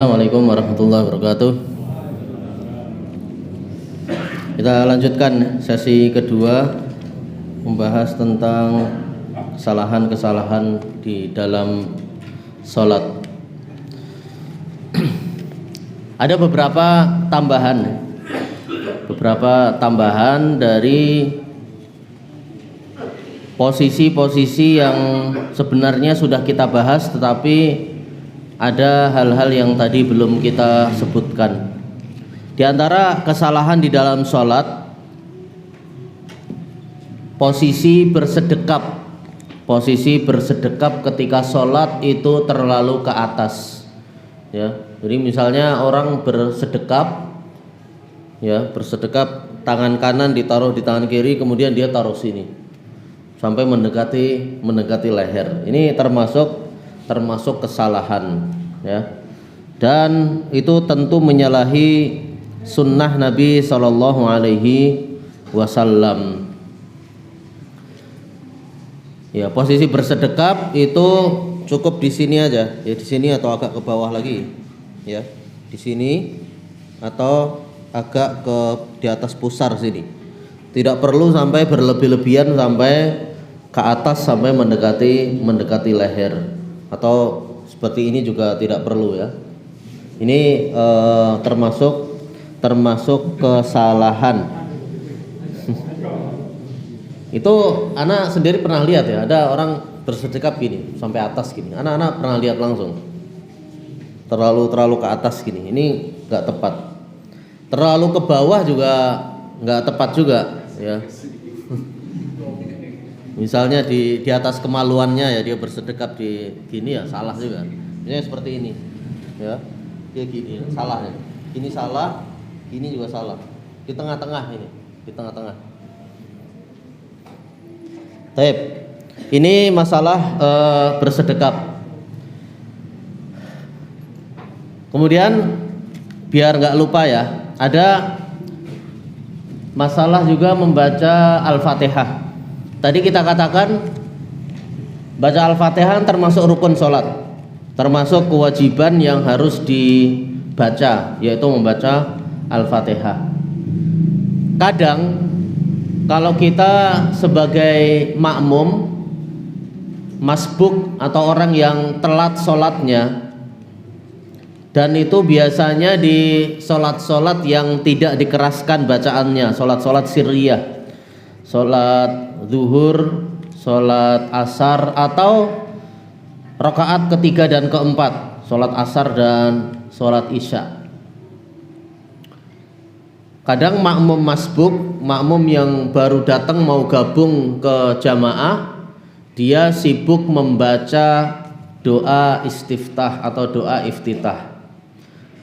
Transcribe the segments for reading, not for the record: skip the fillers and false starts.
Assalamualaikum warahmatullahi wabarakatuh. Kita lanjutkan sesi kedua, membahas tentang kesalahan-kesalahan di dalam sholat. Ada beberapa tambahan dari posisi-posisi yang sebenarnya sudah kita bahas, tetapi ada hal-hal yang tadi belum kita sebutkan. Di antara kesalahan di dalam sholat, posisi bersedekap ketika sholat itu terlalu ke atas. Ya, jadi misalnya orang bersedekap, tangan kanan ditaruh di tangan kiri, kemudian dia taruh sini sampai mendekati leher. Ini termasuk kesalahan, ya, dan itu tentu menyalahi sunnah Nabi Shallallahu Alaihi Wasallam. Ya, posisi bersedekap itu cukup di sini aja, ya, di sini atau agak ke bawah lagi, ya, di sini atau agak di atas pusar sini. Tidak perlu sampai berlebih-lebihan sampai ke atas sampai mendekati leher. Atau seperti ini juga tidak perlu, ya. Ini termasuk kesalahan. Itu anak sendiri pernah lihat, ya, ada orang bersedekap gini sampai atas gini. Anak-anak pernah lihat langsung. Terlalu ke atas gini. Ini nggak tepat. Terlalu ke bawah juga nggak tepat juga, ya. Misalnya di atas kemaluannya, ya, dia bersedekap di gini, ya salah juga. Misalnya seperti ini, ya, dia gini, salah, ya. Ini salah, ini juga salah. Di tengah-tengah ini, di tengah-tengah. Baik, ini masalah bersedekap. Kemudian biar nggak lupa, ya, ada masalah juga membaca Al-Fatihah. Tadi kita katakan baca Al-Fatihah termasuk rukun sholat, termasuk kewajiban yang harus dibaca, yaitu membaca Al-Fatihah. Kadang kalau kita sebagai makmum, masbuk atau orang yang telat sholatnya, dan itu biasanya di sholat-sholat yang tidak dikeraskan bacaannya, sholat-sholat sirriyah, sholat zuhur, sholat asar, atau rakaat ketiga dan keempat, sholat asar dan sholat isya. Kadang makmum masbuk, makmum yang baru datang mau gabung ke jamaah, dia sibuk membaca doa istiftah atau doa iftitah.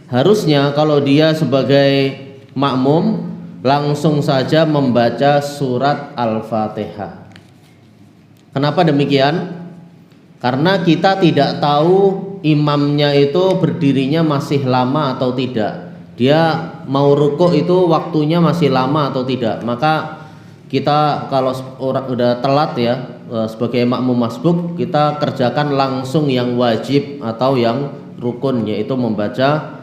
Harusnya kalau dia sebagai makmum langsung saja membaca surat Al-Fatihah. Kenapa demikian? Karena kita tidak tahu imamnya itu berdirinya masih lama atau tidak. Dia mau rukuk itu waktunya masih lama atau tidak. Maka kita kalau orang udah telat, ya, sebagai makmum masbuk, kita kerjakan langsung yang wajib atau yang rukun, yaitu membaca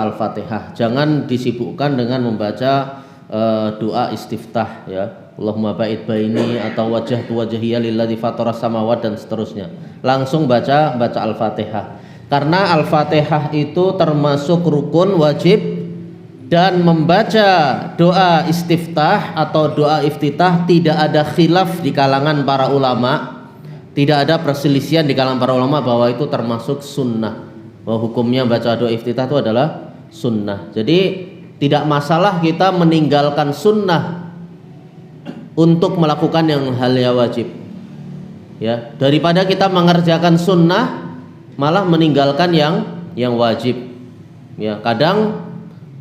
Al-Fatihah. Jangan disibukkan dengan membaca doa istiftah, ya, Allahumma ba'id baini atau wajhtu wajhiya lilladzi fataras samawati dan seterusnya. Langsung baca Al-Fatihah. Karena Al-Fatihah itu termasuk rukun wajib, dan membaca doa istiftah atau doa iftitah tidak ada khilaf di kalangan para ulama, tidak ada perselisihan di kalangan para ulama bahwa itu termasuk sunnah, bahwa hukumnya baca doa iftitah itu adalah sunnah. Jadi tidak masalah kita meninggalkan sunnah untuk melakukan hal yang wajib, ya, daripada kita mengerjakan sunnah malah meninggalkan yang wajib, ya. Kadang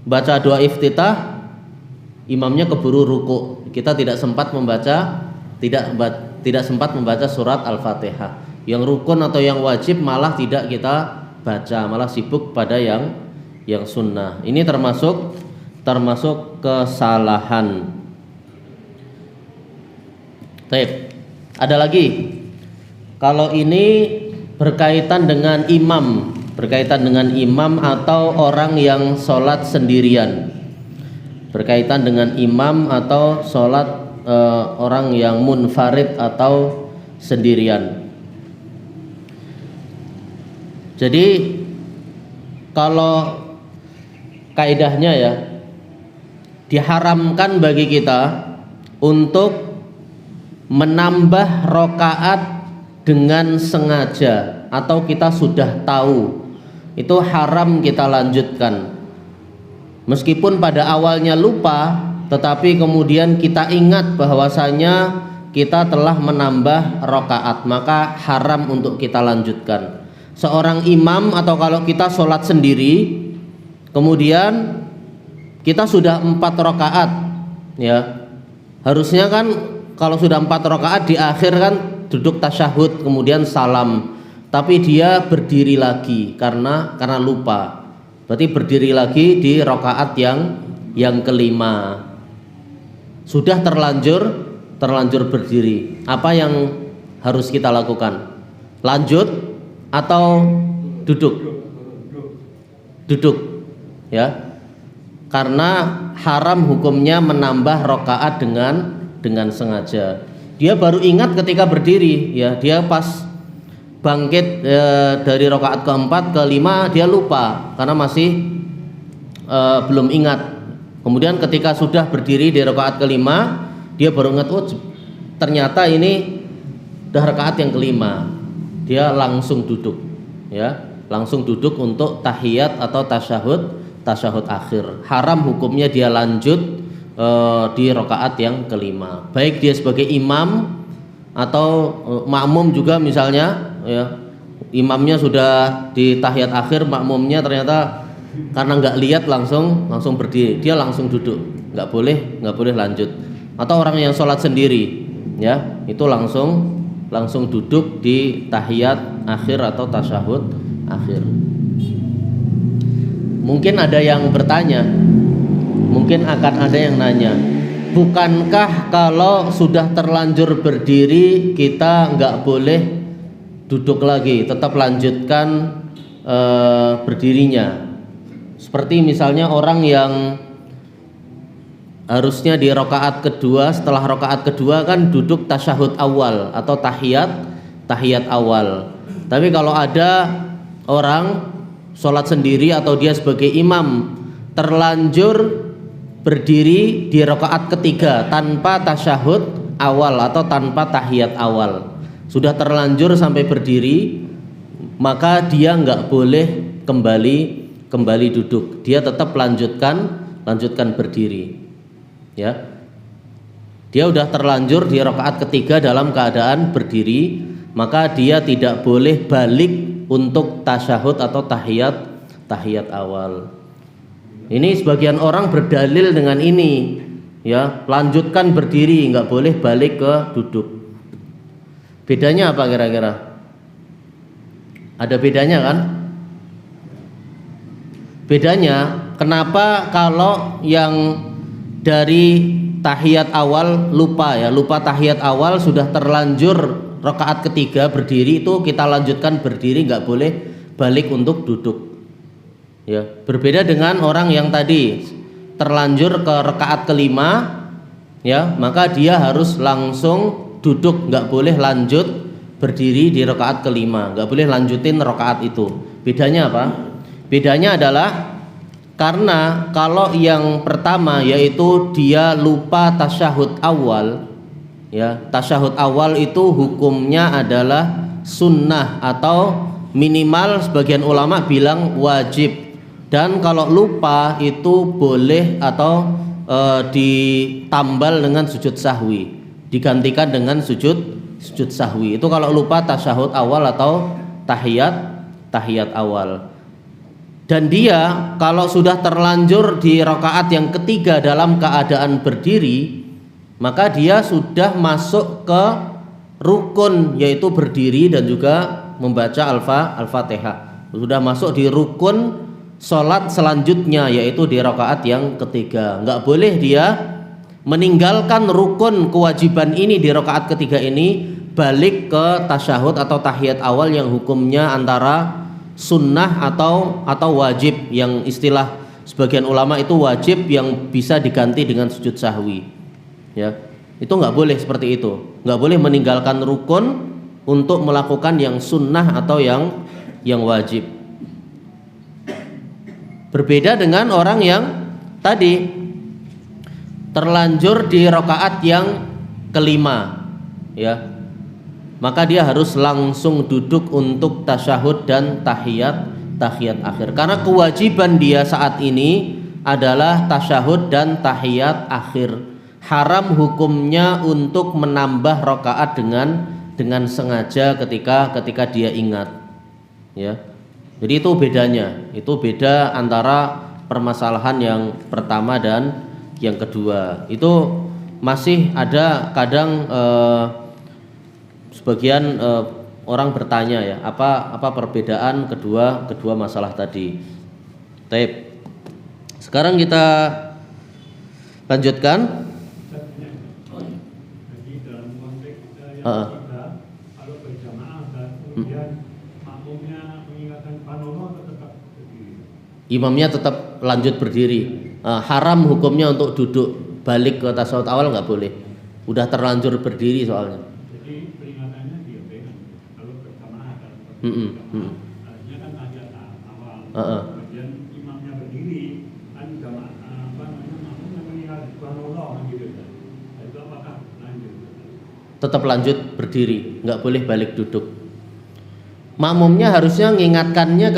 baca doa iftitah imamnya keburu ruku, kita tidak sempat membaca surat Al-Fatihah. Yang rukun atau yang wajib malah tidak kita baca, malah sibuk pada yang sunnah. Ini termasuk kesalahan. Baik, ada lagi. Kalau ini berkaitan dengan imam berkaitan dengan imam atau orang yang sholat sendirian. Berkaitan dengan imam atau sholat orang yang munfarid atau sendirian. Jadi kalau kaidahnya ya, diharamkan bagi kita untuk menambah rokaat dengan sengaja atau kita sudah tahu, itu haram kita lanjutkan. Meskipun pada awalnya lupa, tetapi kemudian kita ingat bahwasanya kita telah menambah rokaat, maka haram untuk kita lanjutkan. Seorang imam atau kalau kita sholat sendiri, kemudian kita sudah 4 rokaat, ya harusnya kan kalau sudah 4 rokaat di akhir kan duduk tasyahud kemudian salam, tapi dia berdiri lagi karena lupa. Berarti berdiri lagi di rokaat yang kelima. Sudah terlanjur berdiri. Apa yang harus kita lakukan? Lanjut atau duduk? Duduk, ya. Karena haram hukumnya menambah rokaat dengan sengaja. Dia baru ingat ketika berdiri, ya. Dia pas bangkit dari rokaat keempat, kelima dia lupa karena masih belum ingat. Kemudian ketika sudah berdiri di rokaat kelima, dia baru ingat, oh ternyata ini udah rokaat yang kelima. Dia langsung duduk, ya, langsung duduk untuk tahiyat atau tasyahud akhir. Haram hukumnya dia lanjut di rokaat yang kelima, baik dia sebagai imam atau makmum juga misalnya, ya, imamnya sudah di tahiyat akhir, makmumnya ternyata karena nggak lihat langsung berdiri, dia langsung duduk, nggak boleh lanjut. Atau orang yang sholat sendiri, ya, itu langsung duduk di tahiyat akhir atau tasyahud akhir. Mungkin ada yang bertanya, mungkin akan ada yang nanya, bukankah kalau sudah terlanjur berdiri kita nggak boleh duduk lagi, tetap lanjutkan berdirinya? Seperti misalnya orang yang harusnya di rokaat kedua, setelah rokaat kedua kan duduk tasyahud awal atau tahiyat awal. Tapi kalau ada orang sholat sendiri atau dia sebagai imam terlanjur berdiri di rokaat ketiga tanpa tasyahud awal atau tanpa tahiyat awal, sudah terlanjur sampai berdiri, maka dia nggak boleh kembali duduk, dia tetap lanjutkan berdiri, ya. Dia udah terlanjur di rokaat ketiga dalam keadaan berdiri, maka dia tidak boleh balik untuk tasyahud atau tahiyat awal. Ini sebagian orang berdalil dengan ini, ya, lanjutkan berdiri, nggak boleh balik ke duduk. Bedanya apa kira-kira? Ada bedanya kan? Bedanya kenapa kalau yang dari tahiyat awal lupa tahiyat awal, sudah terlanjur rakaat ketiga berdiri, itu kita lanjutkan berdiri, nggak boleh balik untuk duduk, ya. Berbeda dengan orang yang tadi terlanjur ke rakaat kelima, ya, maka dia harus langsung duduk, nggak boleh lanjut berdiri di rakaat kelima, nggak boleh lanjutin rakaat itu. Bedanya apa? Bedanya adalah karena kalau yang pertama yaitu dia lupa tasyahud awal, ya, tasyahud awal itu hukumnya adalah sunnah atau minimal sebagian ulama bilang wajib, dan kalau lupa itu boleh atau ditambal dengan sujud sahwi, digantikan dengan sujud sahwi. Itu kalau lupa tasyahud awal atau tahiyat awal. Dan dia kalau sudah terlanjur di rakaat yang ketiga dalam keadaan berdiri, maka dia sudah masuk ke rukun, yaitu berdiri dan juga membaca Al-Fatihah. Sudah masuk di rukun sholat selanjutnya, yaitu di rakaat yang ketiga. Nggak boleh dia meninggalkan rukun kewajiban ini di rakaat ketiga ini, balik ke tasyahud atau tahiyat awal yang hukumnya antara sunnah atau wajib, yang istilah sebagian ulama itu wajib yang bisa diganti dengan sujud sahwi. Ya, itu nggak boleh seperti itu. Nggak boleh meninggalkan rukun untuk melakukan yang sunnah atau yang wajib. Berbeda dengan orang yang tadi terlanjur di rakaat yang kelima, ya, maka dia harus langsung duduk untuk tasyahud dan tahiyat akhir. Karena kewajiban dia saat ini adalah tasyahud dan tahiyat akhir. Haram hukumnya untuk menambah rakaat dengan sengaja ketika dia ingat, ya. Jadi itu bedanya, itu beda antara permasalahan yang pertama dan yang kedua. Itu masih ada kadang sebagian orang bertanya, ya, apa perbedaan kedua masalah tadi. Baik. Sekarang kita lanjutkan. Jadi dalam konteks yang ketiga, kalau berjamaah dan kemudian makmumnya mengingatkan panono tetap berdiri. Imamnya tetap lanjut berdiri. Haram hukumnya untuk duduk balik ke tasawuf awal, nggak boleh. Udah terlanjur berdiri soalnya. Jadi peringatannya diapakan kalau berjamaah dan artinya kan tahiyat awal. Kemudian imamnya berdiri kan jamaah makmumnya mengingatkan panono gitu kan. Itu apakah lanjut? Tetap lanjut berdiri, nggak boleh balik duduk. Makmumnya harusnya mengingatkannya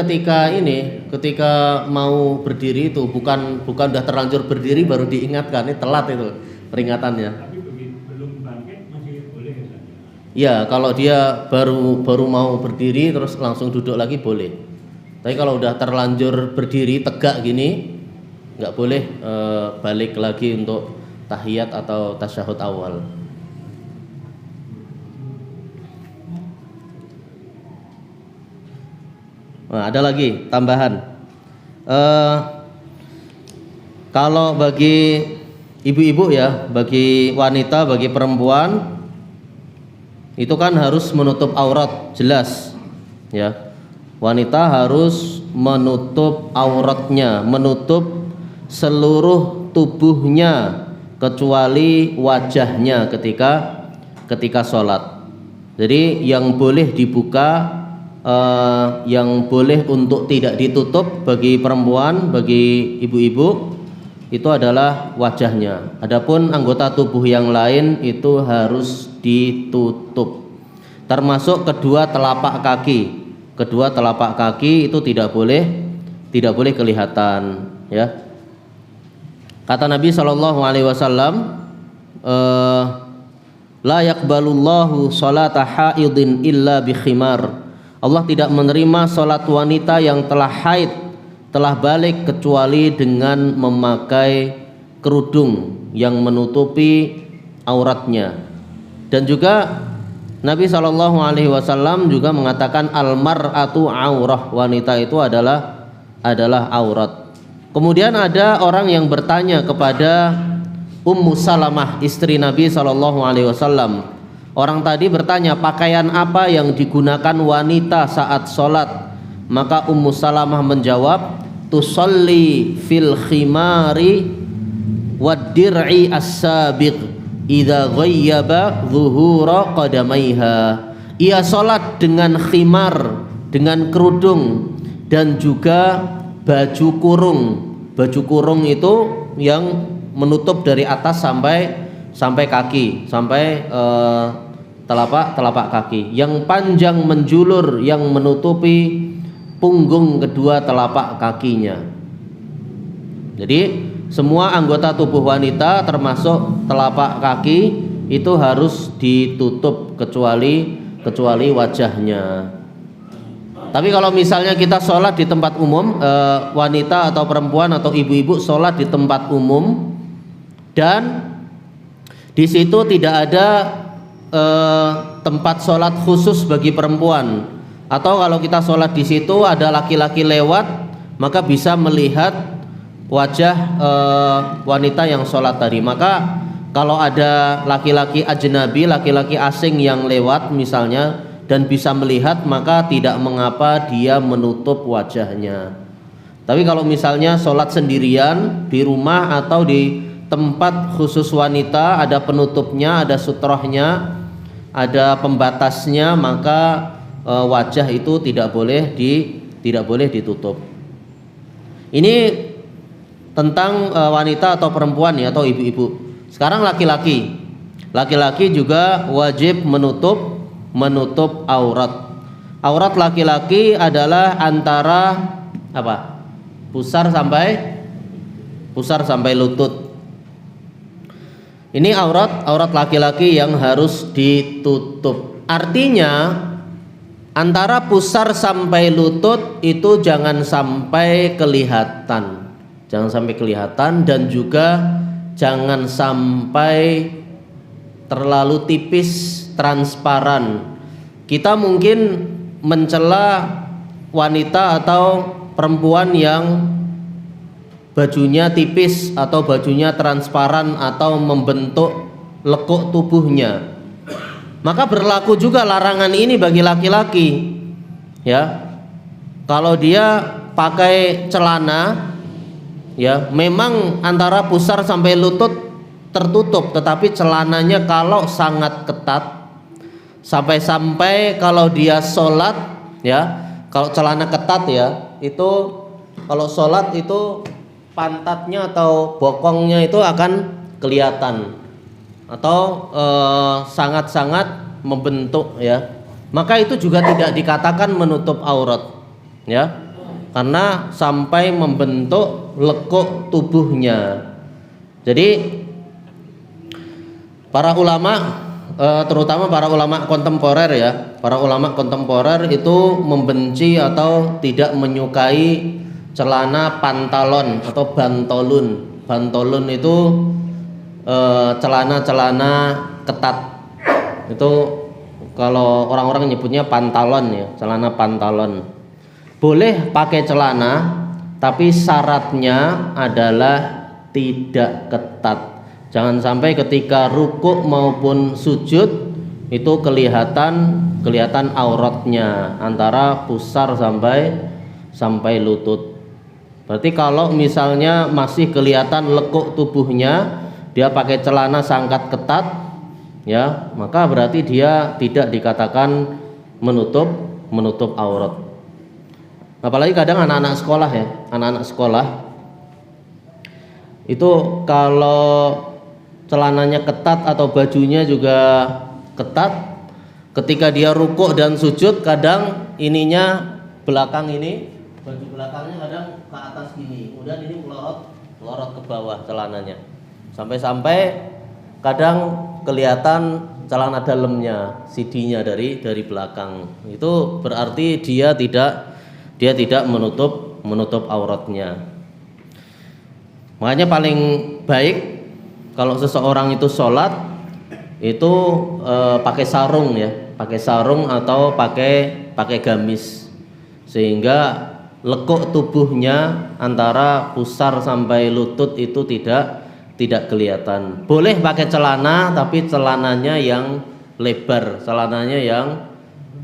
ketika mau berdiri itu, bukan udah terlanjur berdiri baru diingatkan. Ini telat itu peringatannya. Tapi belum bangkit masih boleh ya? Ya, kalau dia baru mau berdiri terus langsung duduk lagi boleh. Tapi kalau udah terlanjur berdiri tegak gini, nggak boleh balik lagi untuk tahiyat atau tasyahud awal. Nah, ada lagi tambahan. Kalau bagi ibu-ibu, ya, bagi wanita, bagi perempuan itu kan harus menutup aurat, jelas, ya. Wanita harus menutup auratnya, menutup seluruh tubuhnya kecuali wajahnya ketika sholat. Jadi yang boleh dibuka, yang boleh untuk tidak ditutup bagi perempuan, bagi ibu-ibu itu adalah wajahnya. Adapun anggota tubuh yang lain itu harus ditutup, termasuk kedua telapak kaki. Kedua telapak kaki itu tidak boleh kelihatan, ya. Kata Nabi SAW, la yaqbalullahu salata haidin illa bi khimar. Allah tidak menerima salat wanita yang telah haid, telah balik, kecuali dengan memakai kerudung yang menutupi auratnya. Dan juga Nabi SAW juga mengatakan al-mar'atu aurah, wanita itu adalah aurat. Kemudian ada orang yang bertanya kepada Ummu Salamah, istri Nabi SAW. Orang tadi bertanya, pakaian apa yang digunakan wanita saat sholat? Maka Ummu Salamah menjawab, tusalli fil khimari wad dir'i as-sabiq idza ghayyaba zuhura qadamaiha. Ia sholat dengan khimar, dengan kerudung, dan juga baju kurung. Baju kurung itu yang menutup dari atas sampai kaki, sampai telapak kaki, yang panjang menjulur, yang menutupi punggung kedua telapak kakinya. Jadi semua anggota tubuh wanita termasuk telapak kaki itu harus ditutup kecuali wajahnya. Tapi kalau misalnya kita sholat di tempat umum, wanita atau perempuan atau ibu-ibu sholat di tempat umum dan di situ tidak ada tempat sholat khusus bagi perempuan, atau kalau kita sholat di situ ada laki-laki lewat, maka bisa melihat wajah wanita yang sholat tadi. Maka kalau ada laki-laki ajnabi, laki-laki asing yang lewat misalnya dan bisa melihat, maka tidak mengapa dia menutup wajahnya. Tapi kalau misalnya sholat sendirian di rumah atau di tempat khusus wanita, ada penutupnya, ada sutrohnya, ada pembatasnya, maka wajah itu tidak boleh ditutup. Ini tentang wanita atau perempuan ya, atau ibu-ibu. Sekarang laki-laki juga wajib menutup aurat. Aurat laki-laki adalah antara apa? Pusar sampai lutut. Ini aurat laki-laki yang harus ditutup. Artinya antara pusar sampai lutut itu jangan sampai kelihatan. Jangan sampai kelihatan, dan juga jangan sampai terlalu tipis, transparan. Kita mungkin mencela wanita atau perempuan yang bajunya tipis atau bajunya transparan atau membentuk lekuk tubuhnya. Maka berlaku juga larangan ini bagi laki-laki. Ya. Kalau dia pakai celana, ya, memang antara pusar sampai lutut tertutup, tetapi celananya kalau sangat ketat, sampai-sampai kalau dia sholat, ya, kalau celana ketat ya, itu kalau sholat itu pantatnya atau bokongnya itu akan kelihatan atau sangat-sangat membentuk, ya, maka itu juga tidak dikatakan menutup aurat, ya, karena sampai membentuk lekuk tubuhnya. Jadi para ulama, terutama para ulama kontemporer ya, para ulama kontemporer itu membenci atau tidak menyukai celana pantalon atau bantolun. Bantolun itu celana-celana ketat. Itu kalau orang-orang nyebutnya pantalon ya, celana pantalon. Boleh pakai celana, tapi syaratnya adalah tidak ketat. Jangan sampai ketika rukuk maupun sujud itu kelihatan auratnya antara pusar sampai lutut. Berarti kalau misalnya masih kelihatan lekuk tubuhnya, dia pakai celana sangat ketat, ya, maka berarti dia tidak dikatakan menutup aurat. Apalagi kadang anak-anak sekolah ya, anak-anak sekolah itu kalau celananya ketat atau bajunya juga ketat, ketika dia rukuk dan sujud kadang ininya belakang ini, baju belakangnya kadang ke atas gini, kemudian ini melorot ke bawah celananya, sampai kadang kelihatan celana dalamnya, CD-nya dari belakang. Itu berarti dia tidak menutup auratnya. Makanya paling baik kalau seseorang itu sholat itu pakai sarung ya, pakai sarung atau pakai gamis, sehingga lekuk tubuhnya antara pusar sampai lutut itu tidak kelihatan. Boleh pakai celana, tapi celananya yang lebar, celananya yang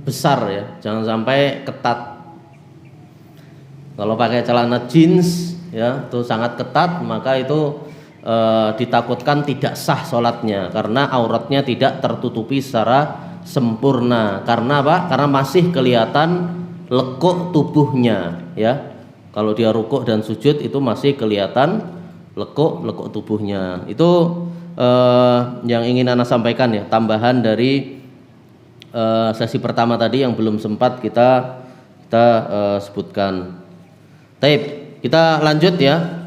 besar ya, jangan sampai ketat. Kalau pakai celana jeans ya, itu sangat ketat, maka itu ditakutkan tidak sah sholatnya karena auratnya tidak tertutupi secara sempurna. Karena apa? Karena masih kelihatan lekuk tubuhnya, ya. Kalau dia rukuk dan sujud itu masih kelihatan lekuk tubuhnya. Itu yang ingin Ana sampaikan ya, tambahan dari sesi pertama tadi yang belum sempat kita sebutkan. Taib, kita lanjut ya.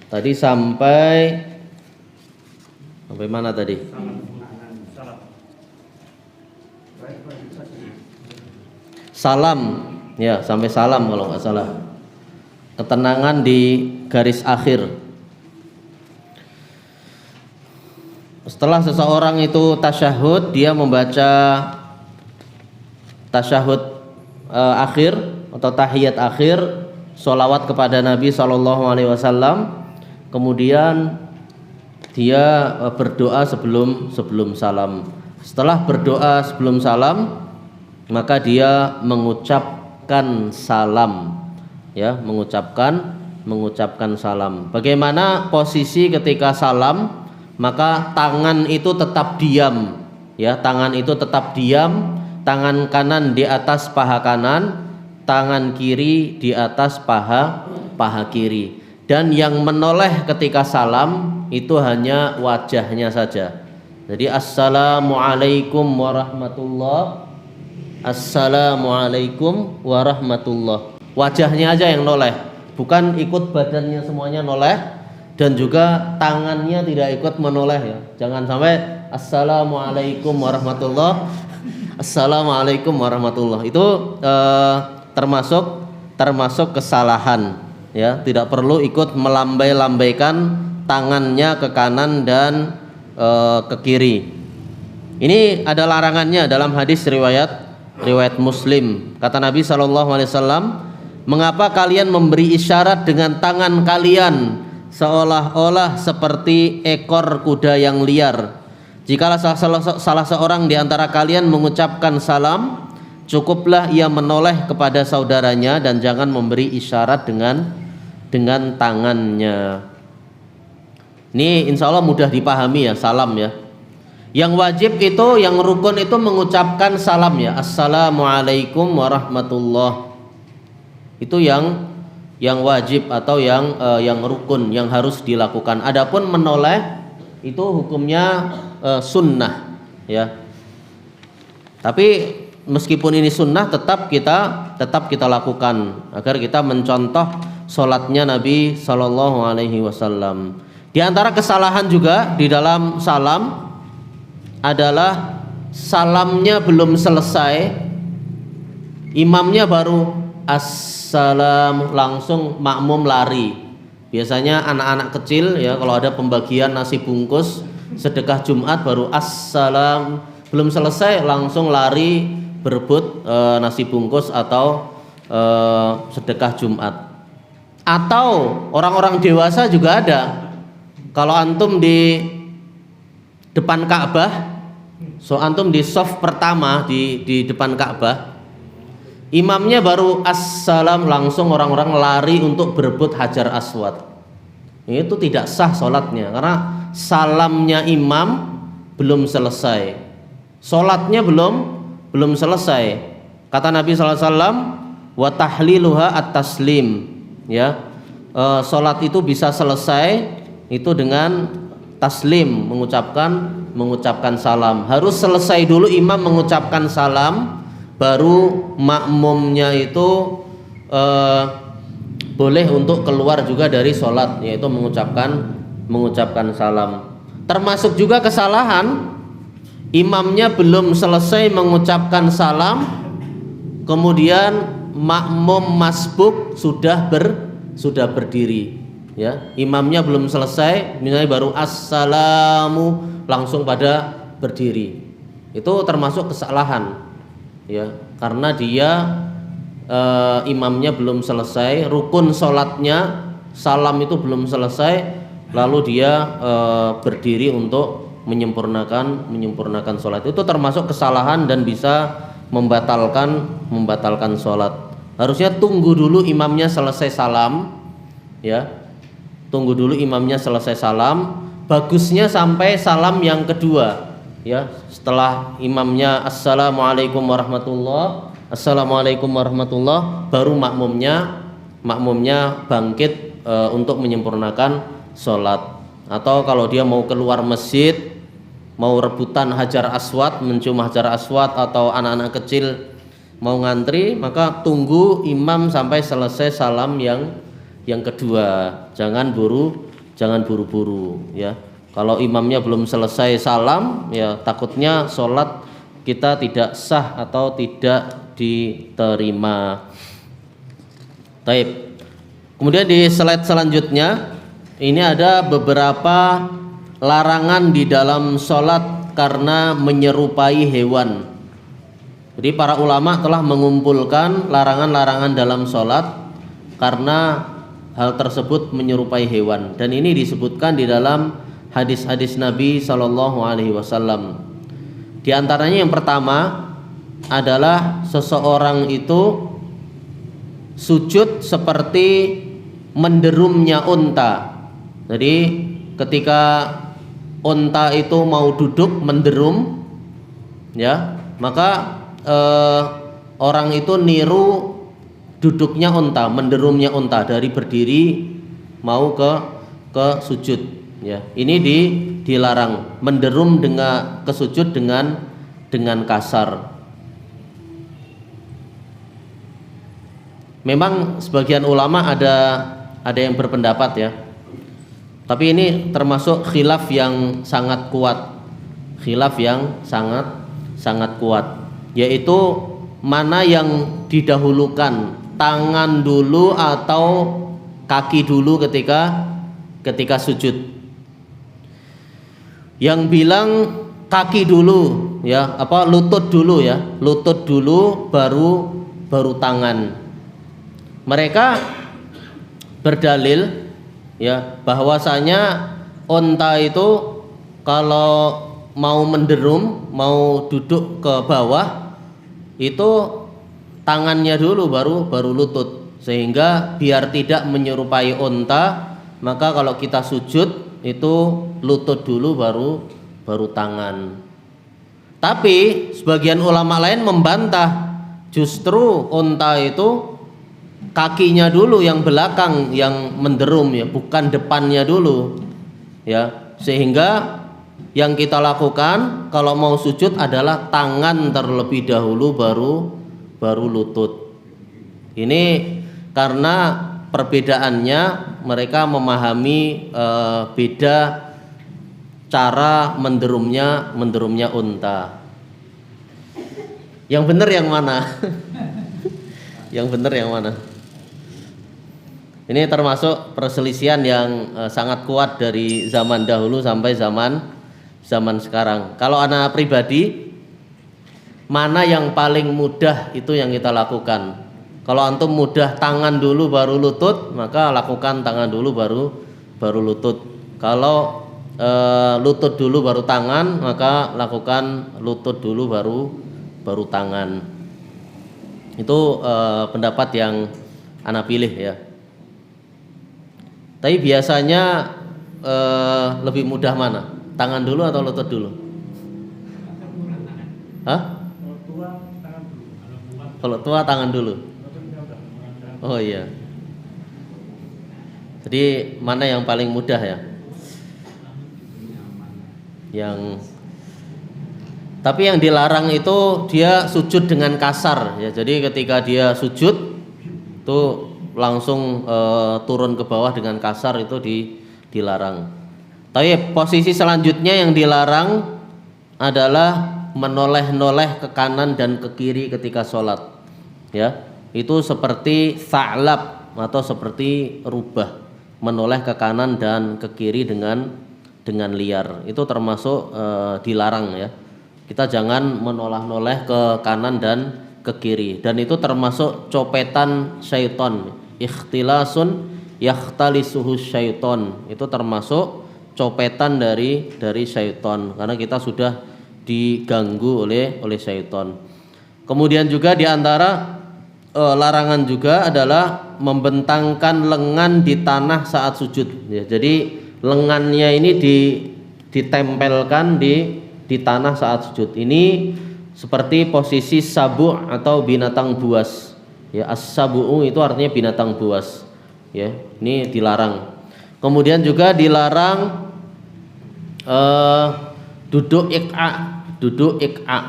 Tadi sampai mana tadi? Salam, ya, sampai salam kalau nggak salah. Ketenangan di garis akhir. Setelah seseorang itu tasyahud, dia membaca tasyahud akhir atau tahiyat akhir, sholawat kepada Nabi SAW. Kemudian dia berdoa sebelum salam. Setelah berdoa sebelum salam, maka dia mengucapkan salam, ya, mengucapkan salam. Bagaimana posisi ketika salam? Maka tangan itu tetap diam, ya, tangan itu tetap diam, tangan kanan di atas paha kanan, tangan kiri di atas paha kiri. Dan yang menoleh ketika salam itu hanya wajahnya saja. Jadi assalamualaikum warahmatullah, assalamualaikum warahmatullah. Wajahnya aja yang noleh, bukan ikut badannya semuanya noleh, dan juga tangannya tidak ikut menoleh, ya. Jangan sampai assalamualaikum warahmatullah, assalamualaikum warahmatullah. Itu termasuk kesalahan. Ya, tidak perlu ikut melambai-lambaikan tangannya ke kanan dan ke kiri. Ini ada larangannya dalam hadis riwayat Muslim. Kata Nabi SAW, mengapa kalian memberi isyarat dengan tangan kalian seolah-olah seperti ekor kuda yang liar? Jikalau salah seorang di antara kalian mengucapkan salam, cukuplah ia menoleh kepada saudaranya dan jangan memberi isyarat dengan tangannya. Ini insya Allah mudah dipahami, ya, salam, ya. Yang wajib itu, yang rukun itu mengucapkan salam, ya, assalamualaikum warahmatullah. Itu yang wajib atau yang rukun, yang harus dilakukan. Adapun menoleh itu hukumnya sunnah, ya. Tapi meskipun ini sunnah tetap kita lakukan agar kita mencontoh sholatnya Nabi Sallallahu Alaihi Wasallam. Di antara kesalahan juga di dalam salam adalah salamnya belum selesai, imamnya baru assalam, langsung makmum lari. Biasanya anak-anak kecil, ya, kalau ada pembagian nasi bungkus sedekah Jumat baru assalam, belum selesai langsung lari berebut nasi bungkus atau sedekah Jumat. Atau orang-orang dewasa juga ada. Kalau antum di depan Ka'bah, antum di shaf pertama di depan Ka'bah, imamnya baru assalam, langsung orang-orang lari untuk berebut Hajar Aswad. Itu tidak sah sholatnya, karena salamnya imam belum selesai, sholatnya belum selesai. Kata Nabi SAW, wa tahliluha at-taslim, ya, sholat itu bisa selesai itu dengan taslim, mengucapkan salam. Harus selesai dulu imam mengucapkan salam, baru makmumnya itu boleh untuk keluar juga dari sholat, yaitu mengucapkan salam. Termasuk juga kesalahan, imamnya belum selesai mengucapkan salam, kemudian makmum masbuk sudah berdiri, ya. Imamnya belum selesai, misalnya baru assalamu, langsung pada berdiri. Itu termasuk kesalahan, ya, karena dia imamnya belum selesai, rukun sholatnya salam itu belum selesai, lalu dia berdiri untuk menyempurnakan sholat. Itu termasuk kesalahan dan bisa membatalkan sholat. Harusnya tunggu dulu imamnya selesai salam, ya, tunggu dulu imamnya selesai salam. Bagusnya sampai salam yang kedua, ya, setelah imamnya assalamualaikum warahmatullah, assalamualaikum warahmatullah, baru makmumnya bangkit untuk menyempurnakan sholat. Atau kalau dia mau keluar masjid, mau rebutan Hajar Aswad, mencium Hajar Aswad, atau anak-anak kecil mau ngantri, maka tunggu imam sampai selesai salam yang kedua. Jangan buru-buru, ya. Kalau imamnya belum selesai salam, ya, takutnya sholat kita tidak sah atau tidak diterima. Taib. Kemudian di slide selanjutnya ini ada beberapa larangan di dalam sholat karena menyerupai hewan. Jadi para ulama telah mengumpulkan larangan-larangan dalam sholat karena hal tersebut menyerupai hewan, dan ini disebutkan di dalam hadis-hadis Nabi Sallallahu Alaihi Wasallam. Di antaranya yang pertama, adalah seseorang itu sujud seperti menderumnya unta. Jadi ketika unta itu mau duduk menderum, ya, maka orang itu niru duduknya unta, menderumnya unta dari berdiri mau ke sujud, ya. Ini dilarang menderum dengan ke sujud dengan kasar. Memang sebagian ulama ada yang berpendapat, ya. Tapi ini termasuk khilaf yang sangat kuat. Khilaf yang sangat kuat, yaitu mana yang didahulukan, tangan dulu atau kaki dulu ketika sujud. Yang bilang kaki dulu, ya, lutut dulu, ya, lutut dulu baru tangan. Mereka berdalil, ya, bahwasanya unta itu kalau mau menderum, mau duduk ke bawah, itu tangannya dulu baru lutut, sehingga biar tidak menyerupai unta, maka kalau kita sujud itu lutut dulu baru tangan. Tapi sebagian ulama lain membantah, justru unta itu kakinya dulu yang belakang yang menderum, ya, bukan depannya dulu, ya, sehingga yang kita lakukan kalau mau sujud adalah tangan terlebih dahulu baru lutut. Ini karena perbedaannya mereka memahami beda cara menderumnya unta. Yang benar yang mana? Yang benar yang mana? Ini termasuk perselisihan yang sangat kuat dari zaman dahulu sampai zaman sekarang. Kalau anak pribadi, mana yang paling mudah itu yang kita lakukan. Kalau antum mudah tangan dulu baru lutut, maka lakukan tangan dulu baru lutut. Kalau lutut dulu baru tangan, maka lakukan lutut dulu baru tangan. Itu pendapat yang anak pilih, ya. Tapi biasanya lebih mudah mana? Tangan dulu atau lutut dulu? Hah? Kalau tua tangan dulu. Oh iya. Jadi mana yang paling mudah, ya? Tapi yang dilarang itu dia sujud dengan kasar, ya. Jadi ketika dia sujud itu langsung turun ke bawah dengan kasar, itu dilarang. Tapi posisi selanjutnya yang dilarang adalah menoleh-noleh ke kanan dan ke kiri ketika sholat, ya. Itu seperti sa'lab atau seperti rubah, menoleh ke kanan dan ke kiri dengan liar. Itu termasuk dilarang, ya. Kita jangan menoleh-noleh ke kanan dan ke kiri, dan itu termasuk copetan syaiton. Ikhtilasun yakhtalisuhu syaiton, itu termasuk copetan dari syaiton, karena kita sudah diganggu oleh syaiton. Kemudian juga diantara larangan juga adalah membentangkan lengan di tanah saat sujud, ya. Jadi lengannya ini ditempelkan di tanah saat sujud. Ini seperti posisi sabu' atau binatang buas, ya. As-sabu'u itu artinya binatang buas, ya. Ini dilarang. Kemudian juga dilarang duduk ik'a,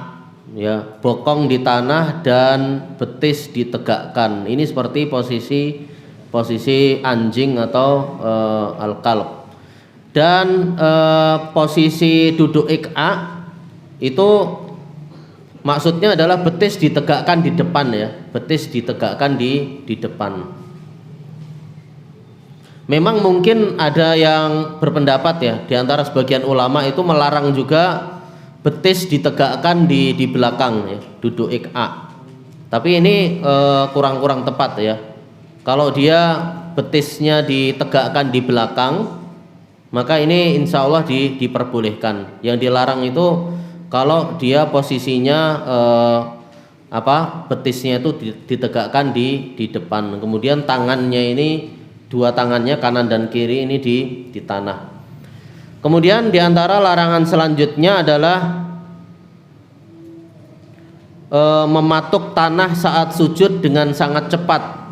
ya, bokong di tanah dan betis ditegakkan. Ini seperti posisi anjing atau al-qalb. Dan posisi duduk ik'a itu maksudnya adalah betis ditegakkan di depan, ya. Betis ditegakkan di depan. Memang mungkin ada yang berpendapat, ya, di antara sebagian ulama itu melarang juga betis ditegakkan di belakang, ya, duduk ik'a. Tapi ini kurang tepat, ya. Kalau dia betisnya ditegakkan di belakang, maka ini insya Allah diperbolehkan. Yang dilarang itu kalau dia posisinya betisnya itu ditegakkan di depan. Kemudian tangannya ini, dua tangannya kanan dan kiri ini di tanah. Kemudian di antara larangan selanjutnya adalah mematuk tanah saat sujud dengan sangat cepat,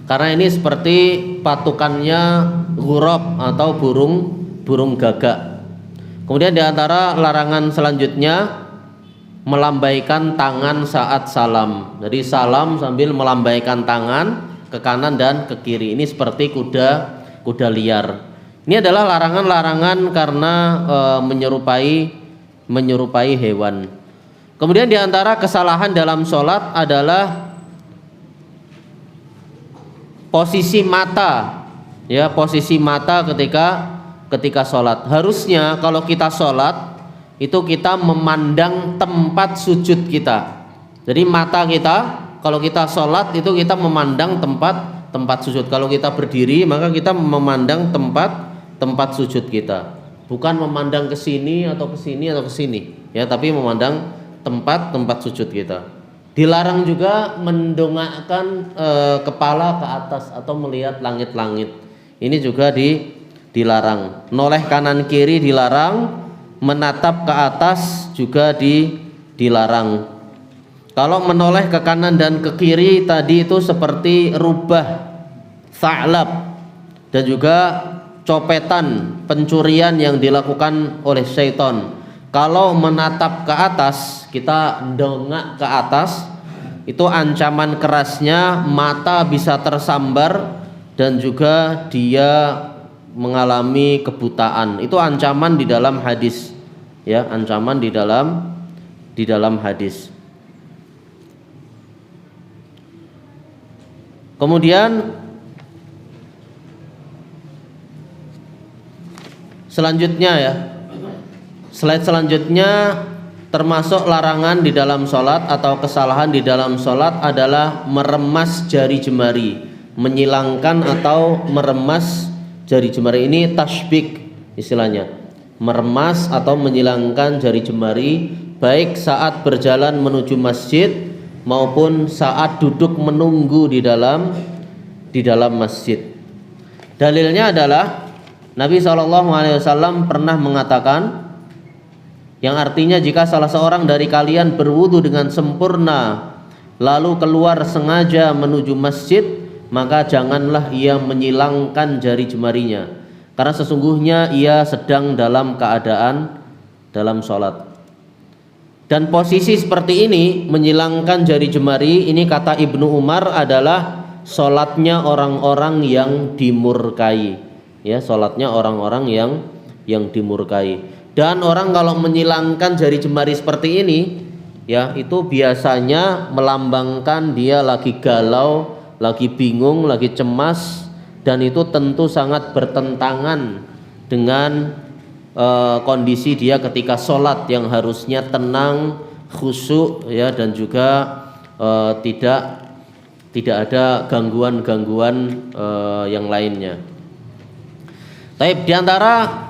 karena ini seperti patukannya ghurab atau burung gagak. Kemudian di antara larangan selanjutnya melambaikan tangan saat salam. Jadi salam sambil melambaikan tangan ke kanan dan ke kiri. Ini seperti kuda liar. Ini adalah larangan-larangan karena menyerupai hewan. Kemudian di antara kesalahan dalam sholat adalah posisi mata, ya, posisi mata ketika sholat. Harusnya kalau kita sholat itu kita memandang tempat sujud kita. Jadi mata kita kalau kita sholat itu kita memandang tempat sujud. Kalau kita berdiri maka kita memandang tempat sujud kita, bukan memandang ke sini atau ke sini atau ke sini, ya, tapi memandang tempat sujud kita. Dilarang juga mendongakkan kepala ke atas atau melihat langit-langit. Ini juga dilarang. Noleh kanan kiri dilarang. Menatap ke atas juga dilarang. Kalau menoleh ke kanan dan ke kiri tadi itu seperti rubah, sa'lab, dan juga copetan, pencurian yang dilakukan oleh syaitan. Kalau menatap ke atas, kita dongak ke atas, itu ancaman kerasnya mata bisa tersambar dan juga dia mengalami kebutaan. Itu ancaman di dalam hadis, ya, ancaman di dalam hadis. Kemudian selanjutnya, ya, slide selanjutnya termasuk larangan di dalam sholat atau kesalahan di dalam sholat adalah meremas jari jemari, menyilangkan atau meremas jari jemari. Ini tashbik istilahnya, meremas atau menyilangkan jari jemari baik saat berjalan menuju masjid maupun saat duduk menunggu di dalam masjid. Dalilnya adalah Nabi SAW pernah mengatakan, yang artinya jika salah seorang dari kalian berwudu dengan sempurna lalu keluar sengaja menuju masjid, maka janganlah ia menyilangkan jari jemarinya, karena sesungguhnya ia sedang dalam keadaan dalam sholat. Dan posisi seperti ini, menyilangkan jari jemari, ini kata Ibnu Umar adalah sholatnya orang-orang yang dimurkai, ya, sholatnya orang-orang yang dimurkai. Dan orang kalau menyilangkan jari jemari seperti ini, ya, itu biasanya melambangkan dia lagi galau, lagi bingung, lagi cemas, dan itu tentu sangat bertentangan dengan kondisi dia ketika sholat yang harusnya tenang, khusyuk, ya, dan juga tidak ada gangguan-gangguan yang lainnya. Taib, di antara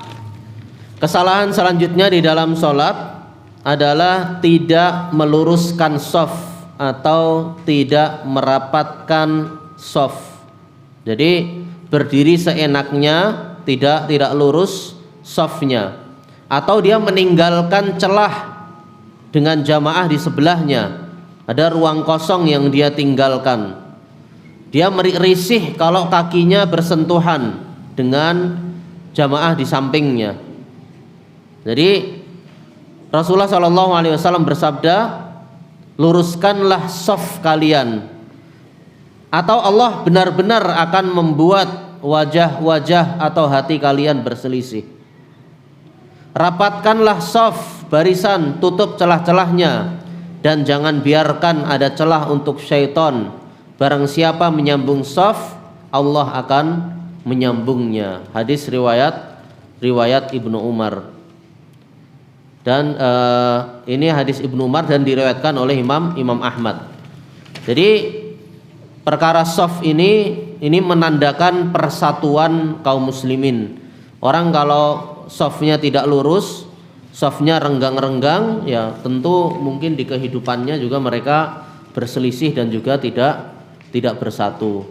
kesalahan selanjutnya di dalam sholat adalah tidak meluruskan shaf atau tidak merapatkan shaf. Jadi berdiri seenaknya, tidak lurus shafnya, atau dia meninggalkan celah dengan jamaah di sebelahnya, ada ruang kosong yang dia tinggalkan. Dia risih kalau kakinya bersentuhan dengan jamaah di sampingnya. Jadi Rasulullah SAW bersabda, luruskanlah shaf kalian, atau Allah benar-benar akan membuat wajah-wajah atau hati kalian berselisih. Rapatkanlah shaf barisan, tutup celah-celahnya, dan jangan biarkan ada celah untuk syaitan. Barang siapa menyambung shaf, Allah akan menyambungnya. Hadis riwayat Ibnu Umar. Dan ini hadis Ibnu Umar dan diriwayatkan oleh Imam Ahmad. Jadi perkara shaf ini menandakan persatuan kaum muslimin. Orang kalau shafnya tidak lurus, shafnya renggang-renggang, ya tentu mungkin di kehidupannya juga mereka berselisih dan juga tidak bersatu.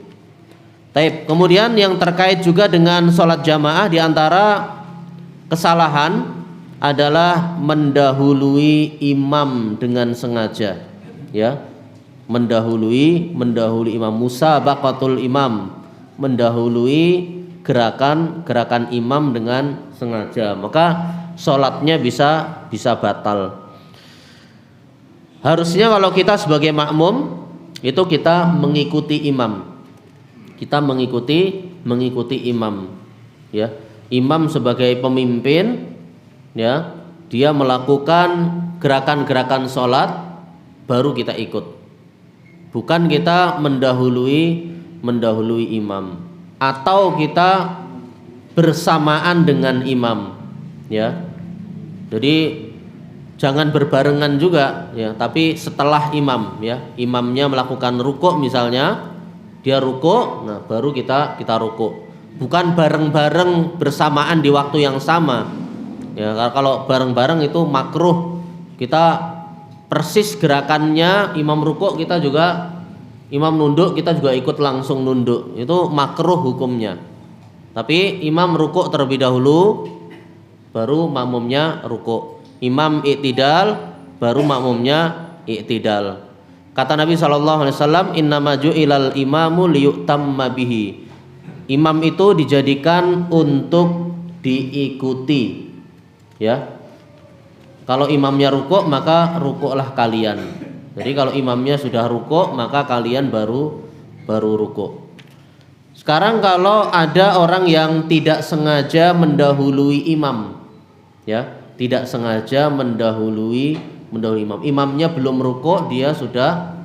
Taib. Kemudian yang terkait juga dengan sholat jamaah, di antara kesalahan adalah mendahului imam dengan sengaja, ya, mendahului imam, musabaqatul imam, mendahului gerakan imam dengan sengaja, maka sholatnya bisa batal. Harusnya kalau kita sebagai makmum itu kita mengikuti imam. Kita mengikuti imam, ya. Imam sebagai pemimpin, ya, dia melakukan gerakan-gerakan sholat, baru kita ikut. Bukan kita mendahului imam, atau kita bersamaan dengan imam, ya. Jadi jangan berbarengan juga, ya, tapi setelah imam, ya. Imamnya melakukan rukuk misalnya, dia rukuk, nah baru kita rukuk. Bukan bareng-bareng bersamaan di waktu yang sama. Ya, kalau bareng-bareng itu makruh. Kita persis gerakannya imam rukuk, kita juga imam nunduk, kita juga ikut langsung nunduk. Itu makruh hukumnya. Tapi imam rukuk terlebih dahulu, baru makmumnya rukuk. Imam i'tidal, baru makmumnya i'tidal. Kata Nabi SAW, innama ju'ilal imamu liyutamma bihi. Imam itu dijadikan untuk diikuti, ya. Kalau imamnya rukuk, maka rukuklah kalian. Jadi kalau imamnya sudah rukuk, maka kalian baru rukuk. Sekarang kalau ada orang yang tidak sengaja mendahului imam, ya, tidak sengaja mendahului imam. Imamnya belum rukuk, dia sudah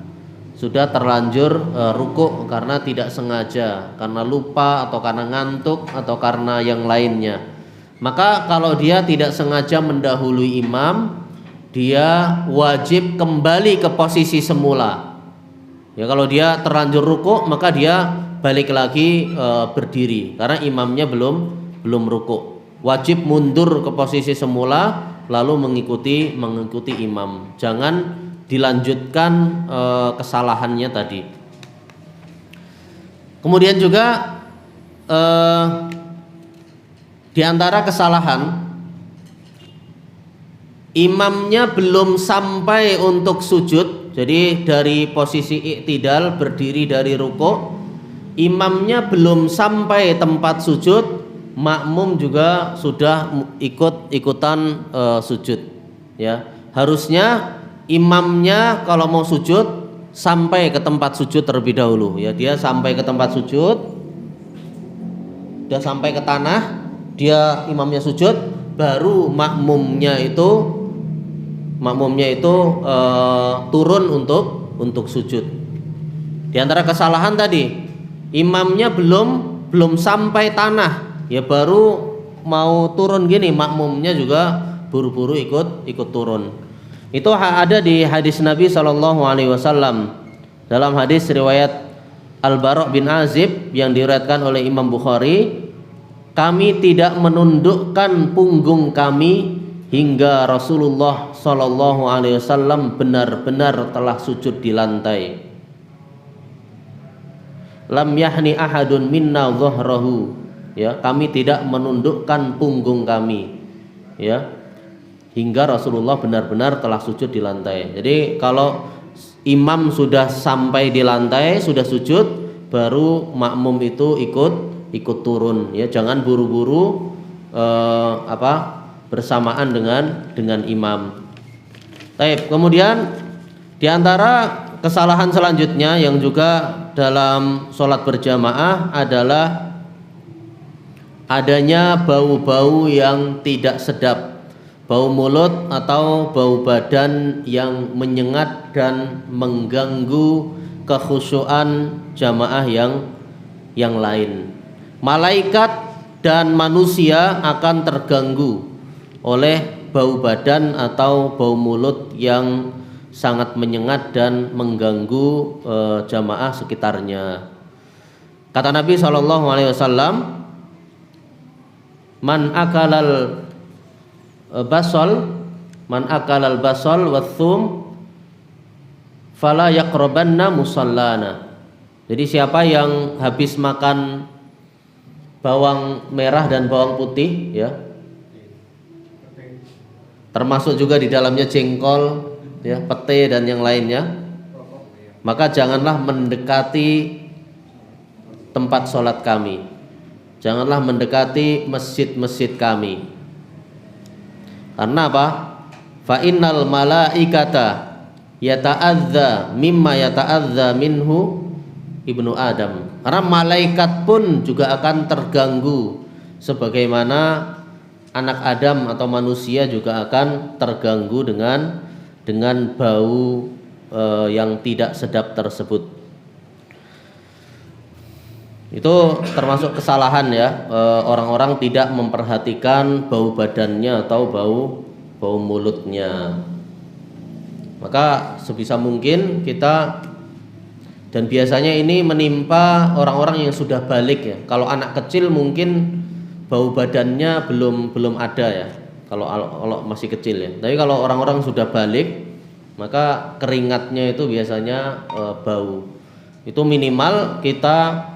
terlanjur rukuk karena tidak sengaja, karena lupa atau karena ngantuk atau karena yang lainnya. Maka kalau dia tidak sengaja mendahului imam, dia wajib kembali ke posisi semula. Ya, kalau dia terlanjur rukuk, maka dia balik lagi berdiri karena imamnya belum rukuk. Wajib mundur ke posisi semula, lalu mengikuti imam. Jangan dilanjutkan kesalahannya tadi. Kemudian juga di antara kesalahan, imamnya belum sampai untuk sujud. Jadi dari posisi i'tidal, berdiri dari rukuk, imamnya belum sampai tempat sujud, makmum juga sudah ikutan sujud, ya. Harusnya imamnya kalau mau sujud sampai ke tempat sujud terlebih dahulu, ya. Dia sampai ke tempat sujud, dia sampai ke tanah, dia imamnya sujud, baru makmumnya itu turun untuk sujud. Di antara kesalahan tadi, imamnya belum sampai tanah, ya, baru mau turun gini, makmumnya juga buru-buru ikut turun. Itu ada di hadis Nabi SAW, dalam hadis riwayat Al-Bara' bin Azib yang diriwayatkan oleh Imam Bukhari, kami tidak menundukkan punggung kami hingga Rasulullah SAW benar-benar telah sujud di lantai. Lam yahni ahadun minna dhahrahu, ya, kami tidak menundukkan punggung kami, ya, hingga Rasulullah benar-benar telah sujud di lantai. Jadi kalau imam sudah sampai di lantai, sudah sujud, baru makmum itu ikut turun, ya. Jangan buru-buru bersamaan dengan imam. Baik, kemudian di antara kesalahan selanjutnya yang juga dalam sholat berjamaah adalah adanya bau-bau yang tidak sedap, bau mulut atau bau badan yang menyengat dan mengganggu kekhusyuan jamaah yang lain. Malaikat dan manusia akan terganggu oleh bau badan atau bau mulut yang sangat menyengat dan mengganggu jamaah sekitarnya. Kata Nabi SAW, man akalal basal wathum fala yaqrabanna musallana. Jadi siapa yang habis makan bawang merah dan bawang putih, ya, termasuk juga di dalamnya jengkol, ya, pete dan yang lainnya, maka janganlah mendekati tempat sholat kami, janganlah mendekati masjid-masjid kami. Karena apa? Fa innal malaikata yata'adza mimma yata'adza minhu ibnu Adam. Karena malaikat pun juga akan terganggu sebagaimana anak Adam atau manusia juga akan terganggu dengan bau yang tidak sedap tersebut. Itu termasuk kesalahan, ya, orang-orang tidak memperhatikan bau badannya atau bau mulutnya. Maka sebisa mungkin kita, dan biasanya ini menimpa orang-orang yang sudah balik, ya. Kalau anak kecil mungkin bau badannya belum ada, ya, kalau masih kecil, ya. Tapi kalau orang-orang sudah balik, maka keringatnya itu biasanya bau. Itu minimal kita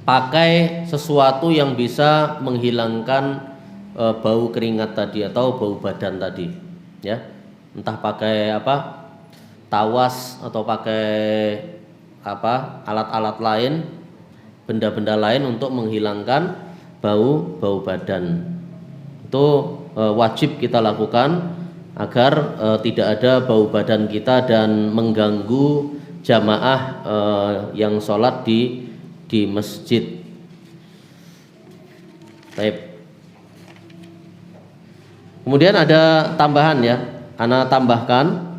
pakai sesuatu yang bisa menghilangkan bau keringat tadi atau bau badan tadi, ya. Entah pakai apa, tawas, atau pakai apa, alat-alat lain, benda-benda lain untuk menghilangkan bau badan. Itu wajib kita lakukan agar tidak ada bau badan kita dan mengganggu jamaah yang sholat di masjid. Baik. Kemudian ada tambahan, ya. Ana tambahkan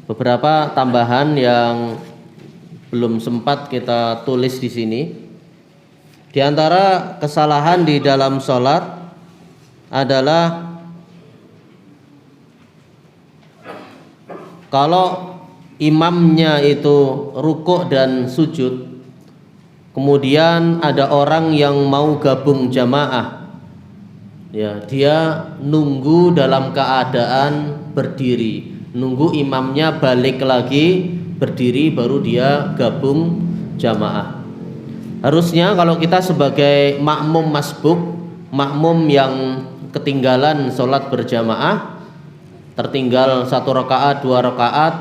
beberapa tambahan yang belum sempat kita tulis di sini. Di antara kesalahan di dalam sholat adalah kalau imamnya itu rukuk dan sujud, kemudian ada orang yang mau gabung jamaah, ya, dia nunggu dalam keadaan berdiri, nunggu imamnya balik lagi berdiri baru dia gabung jamaah. Harusnya kalau kita sebagai makmum masbuk, makmum yang ketinggalan sholat berjamaah, tertinggal 1 rakaat, 2 rakaat,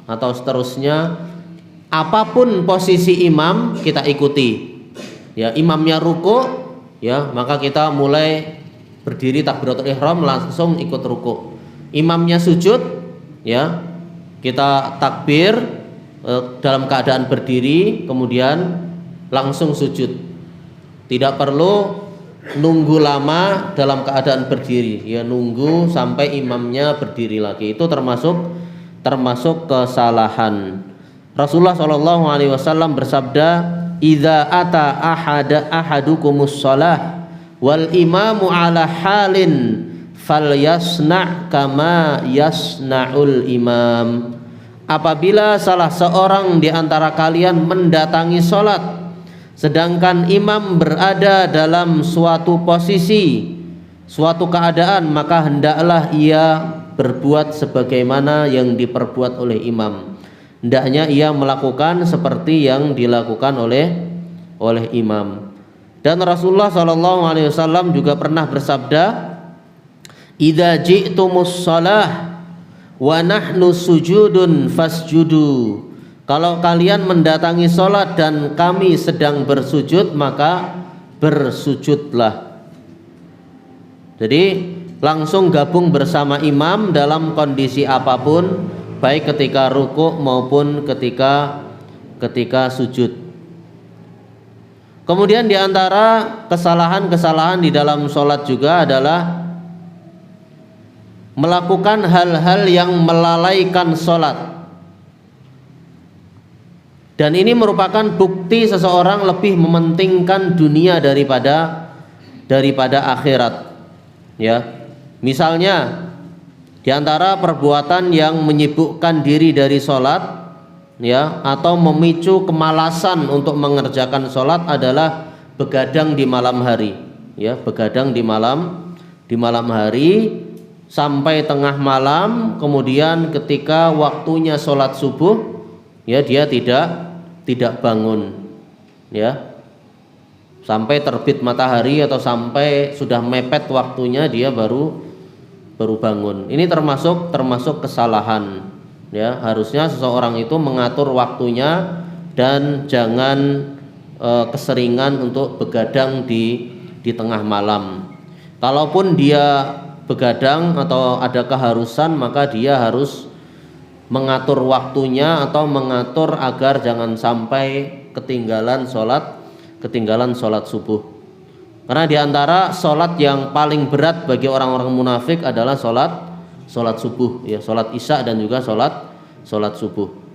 atau seterusnya, apapun posisi imam kita ikuti, ya. Imamnya ruku, ya, maka kita mulai berdiri takbiratul ihram langsung ikut ruku. Imamnya sujud, ya, kita takbir dalam keadaan berdiri kemudian langsung sujud. Tidak perlu nunggu lama dalam keadaan berdiri, ya, nunggu sampai imamnya berdiri lagi. Itu termasuk kesalahan. Rasulullah SAW bersabda, "Idza ata ahadukumus shalah wal imamu ala halin falyasna' kama yasna'ul imam." Apabila salah seorang di antara kalian mendatangi salat sedangkan imam berada dalam suatu posisi, suatu keadaan, maka hendaklah ia berbuat sebagaimana yang diperbuat oleh imam. Hendaknya ia melakukan seperti yang dilakukan oleh imam. Dan Rasulullah SAW juga pernah bersabda, "Idza ji'tumus shalah wa nahnu sujudun fasjudu." Kalau kalian mendatangi sholat dan kami sedang bersujud, maka bersujudlah. Jadi langsung gabung bersama imam dalam kondisi apapun, baik ketika rukuk maupun ketika sujud. Kemudian di antara kesalahan-kesalahan di dalam sholat juga adalah melakukan hal-hal yang melalaikan sholat. Dan ini merupakan bukti seseorang lebih mementingkan dunia daripada akhirat, ya. Misalnya di antara perbuatan yang menyibukkan diri dari sholat, ya, atau memicu kemalasan untuk mengerjakan sholat adalah begadang di malam hari, ya, begadang di malam hari, sampai tengah malam, kemudian ketika waktunya sholat subuh, ya dia tidak bangun, ya, sampai terbit matahari atau sampai sudah mepet waktunya dia baru bangun. Ini termasuk kesalahan, ya. Harusnya seseorang itu mengatur waktunya dan jangan keseringan untuk begadang di tengah malam. Kalaupun dia begadang atau ada keharusan, maka dia harus mengatur waktunya atau mengatur agar jangan sampai ketinggalan sholat subuh. Karena diantara sholat yang paling berat bagi orang-orang munafik adalah sholat subuh, ya, sholat isya dan juga sholat subuh.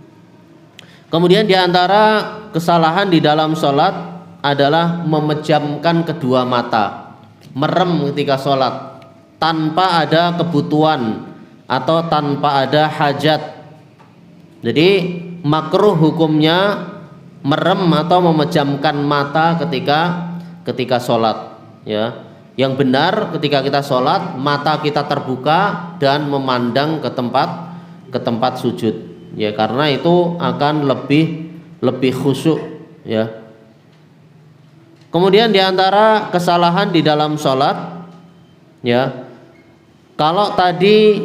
Kemudian diantara kesalahan di dalam sholat adalah memejamkan kedua mata, merem ketika sholat tanpa ada kebutuhan atau tanpa ada hajat. Jadi makruh hukumnya merem atau memejamkan mata ketika sholat, ya. Yang benar ketika kita sholat, mata kita terbuka dan memandang ke tempat sujud, ya, karena itu akan lebih khusyuk, ya. Kemudian diantara kesalahan di dalam sholat, ya, kalau tadi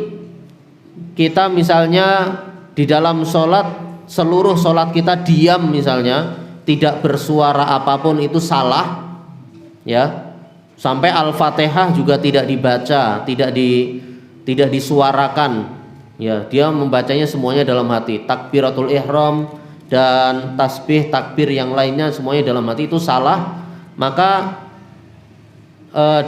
kita misalnya di dalam sholat, seluruh sholat kita diam misalnya, tidak bersuara apapun, itu salah, ya. Sampai Al-Fatihah juga tidak dibaca, tidak disuarakan, ya. Dia membacanya semuanya dalam hati. Takbiratul ihram dan tasbih, takbir yang lainnya semuanya dalam hati, itu salah. Maka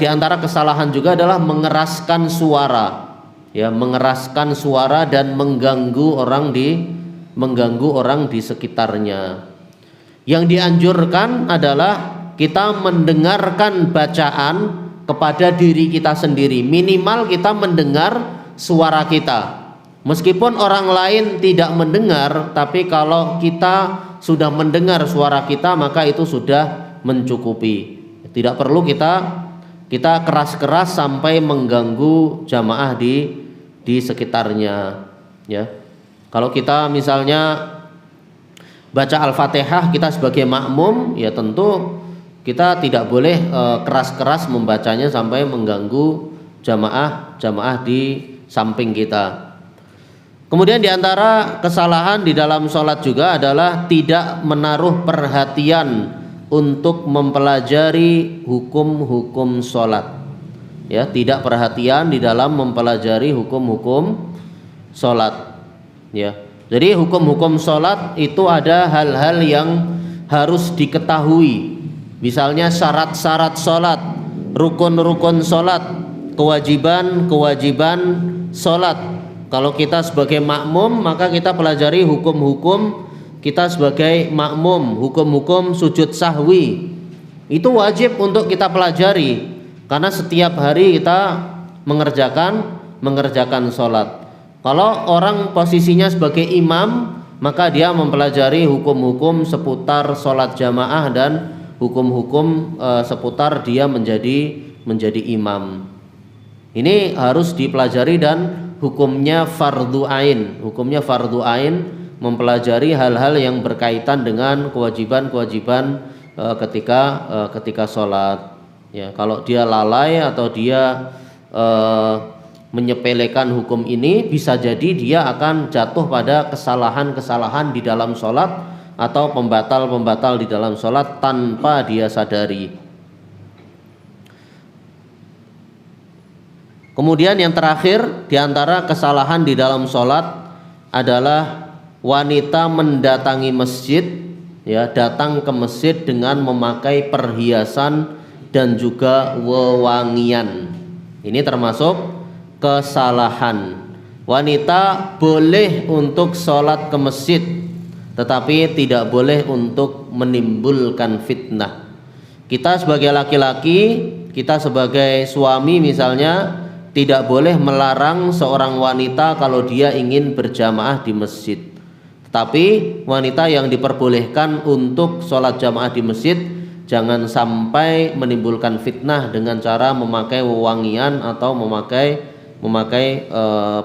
di antara kesalahan juga adalah mengeraskan suara, ya, mengeraskan suara dan mengganggu orang di sekitarnya. Yang dianjurkan adalah kita mendengarkan bacaan kepada diri kita sendiri. Minimal kita mendengar suara kita. Meskipun orang lain tidak mendengar, tapi kalau kita sudah mendengar suara kita, maka itu sudah mencukupi. Tidak perlu kita keras-keras sampai mengganggu jamaah di sekitarnya, ya. Kalau kita misalnya baca Al-Fatihah, kita sebagai makmum, ya tentu kita tidak boleh keras-keras membacanya sampai mengganggu jamaah di samping kita. Kemudian diantara kesalahan di dalam sholat juga adalah tidak menaruh perhatian untuk mempelajari hukum-hukum sholat, ya, tidak perhatian di dalam mempelajari hukum-hukum sholat, ya. Jadi hukum-hukum sholat itu ada hal-hal yang harus diketahui. Misalnya syarat-syarat sholat, rukun-rukun sholat, kewajiban-kewajiban sholat. Kalau kita sebagai makmum, maka kita pelajari hukum-hukum kita sebagai makmum. Hukum-hukum sujud sahwi itu wajib untuk kita pelajari, karena setiap hari kita mengerjakan sholat. Kalau orang posisinya sebagai imam, maka dia mempelajari hukum-hukum seputar sholat jamaah dan hukum-hukum seputar dia menjadi imam. Ini harus dipelajari dan hukumnya fardu ain. Hukumnya fardu ain, mempelajari hal-hal yang berkaitan dengan kewajiban-kewajiban ketika sholat, ya. Kalau dia lalai atau dia menyepelekan hukum ini, bisa jadi dia akan jatuh pada kesalahan-kesalahan di dalam sholat atau pembatal-pembatal di dalam sholat tanpa dia sadari. Kemudian yang terakhir di antara kesalahan di dalam sholat adalah wanita mendatangi masjid, ya, datang ke masjid dengan memakai perhiasan dan juga wewangian. Ini termasuk kesalahan. Wanita boleh untuk sholat ke masjid, tetapi tidak boleh untuk menimbulkan fitnah. Kita sebagai laki-laki, kita sebagai suami misalnya, tidak boleh melarang seorang wanita kalau dia ingin berjamaah di masjid. Tetapi wanita yang diperbolehkan untuk sholat jamaah di masjid jangan sampai menimbulkan fitnah dengan cara memakai wewangian atau memakai memakai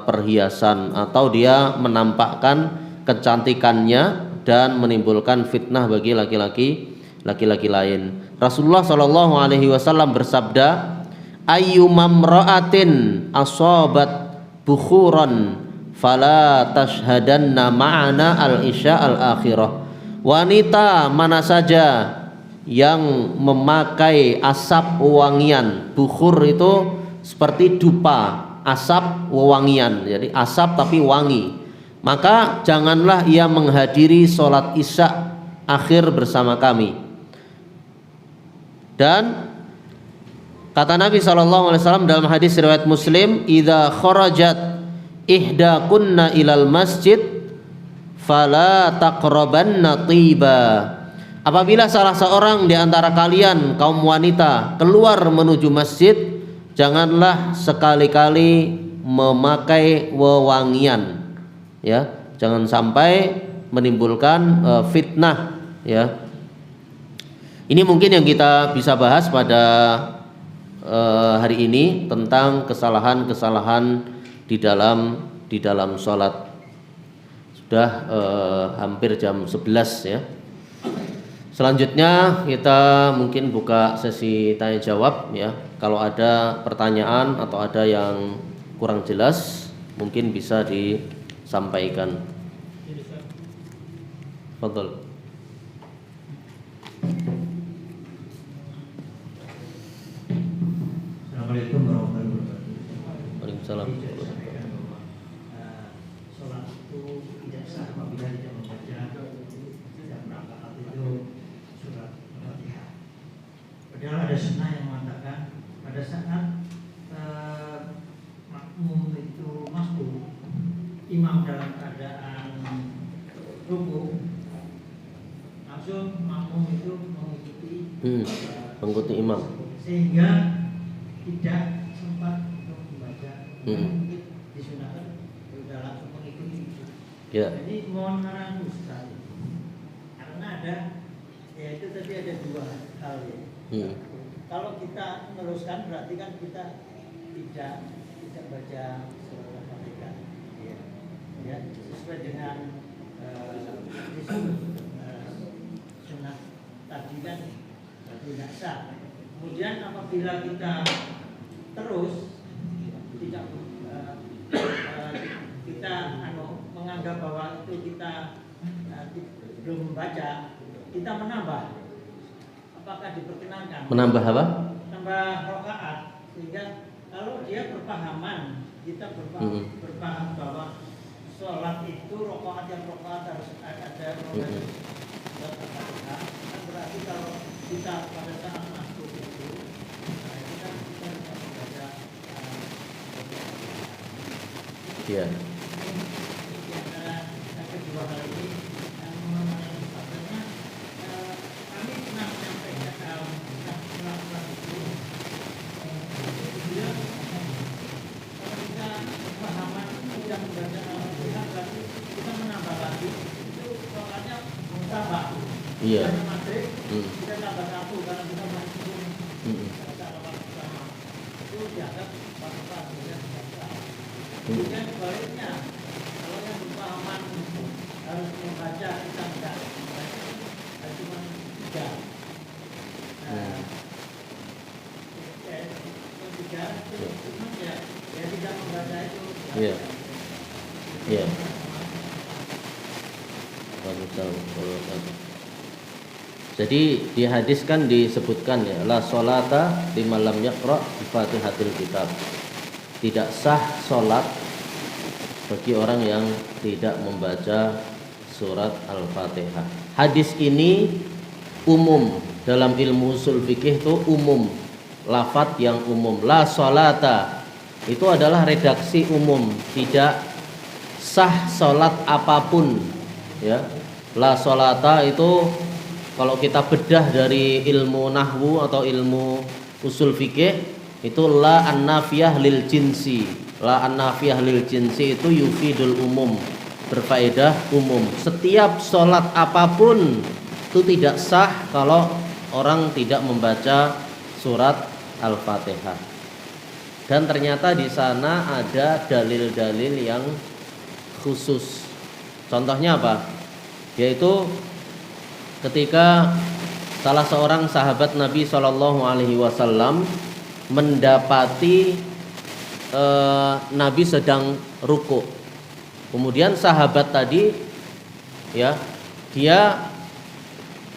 perhiasan, atau dia menampakkan kecantikannya dan menimbulkan fitnah bagi laki-laki lain. Rasulullah Shallallahu Alaihi Wasallam bersabda, ayyumamra'atin asobat bukhuran fala tashhadanna ma'ana al-isya al-akhirah. Wanita mana saja yang memakai asap wewangian, bukhur itu seperti dupa, asap wewangian, jadi asap tapi wangi, maka janganlah ia menghadiri sholat isya akhir bersama kami. Dan kata Nabi SAW dalam hadis riwayat Muslim, idza kharajat ihdakunna ilal masjid fala taqrabanna tiba. Apabila salah seorang di antara kalian kaum wanita keluar menuju masjid, janganlah sekali-kali memakai wewangian, ya, jangan sampai menimbulkan fitnah, ya. Ini mungkin yang kita bisa bahas pada hari ini tentang kesalahan-kesalahan di dalam sholat. Sudah hampir jam 11 ya. Selanjutnya kita mungkin buka sesi tanya jawab ya. Kalau ada pertanyaan atau ada yang kurang jelas mungkin bisa disampaikan. Fadhol. Assalamualaikum warahmatullahi wabarakatuh. Waalaikumsalam. Sholat itu tidak sah apabila tidak membaca tidak rakaat itu surat Al-Fatihah. Padahal ada sunnah yang mengatakan pada saat makmum itu masuk, imam dalam keadaan ruku, langsung makmum itu mengikuti imam, sehingga tidak sempat untuk membaca, mungkin disunahkan sudah langsung mengikuti. ya. Jadi mohon arahan Ustaz, karena ada, ya itu tadi ada dua hal ya. Kalau kita meneruskan berarti kan kita tidak baca surat Al-Fatihah, ya sesuai dengan sunnah tadi kan tidak sah. Kemudian apabila kita terus tidak kita menganggap bahwa itu kita belum membaca, kita menambah, apakah diperkenankan? Menambah apa? Tambah rakaat, sehingga kalau dia berpahaman, kita berpaham bahwa sholat itu rakaat yang rakaat harus ada kan berarti kalau kita pada saat masuk itu kita bisa membaca Ya. yang kedua hal ini yang mengenai katanya kami pernah menyampaikan melakukan itu dia kalau kita pemahaman tidak membaca Al-Fatihah berarti kita menambah lagi itu soalnya mutabak. Iya. Kita tambah satu karena kita masih cara pertama itu dianggap bangsa dan bangsa. Kemudian sebaliknya kalau yang berpahaman harus membaca kita tidak membaca cuma tiga. Tiga itu cuma ya tidak membaca itu. Iya. Iya. Jadi di hadis kan disebutkan ya, la sholata liman lam yaqra bi Fatihatil Kitab. Tidak sah sholat bagi orang yang tidak membaca surat Al-Fatihah. Hadis ini umum dalam ilmu usul fikih, itu umum, lafadz yang umum. La sholata itu adalah redaksi umum, tidak sah sholat apapun ya. La sholata itu kalau kita bedah dari ilmu nahwu atau ilmu usul fikih, itu la an-nafiyah lil jinsi. La an-nafiyah lil jinsi itu yufidul umum, berfaedah umum. Setiap sholat apapun itu tidak sah kalau orang tidak membaca surat Al-Fatihah. dan ternyata di sana ada dalil-dalil yang khusus. Contohnya apa? Yaitu ketika salah seorang sahabat Nabi Shallallahu Alaihi Wasallam mendapati Nabi sedang ruku. Kemudian sahabat tadi, ya, dia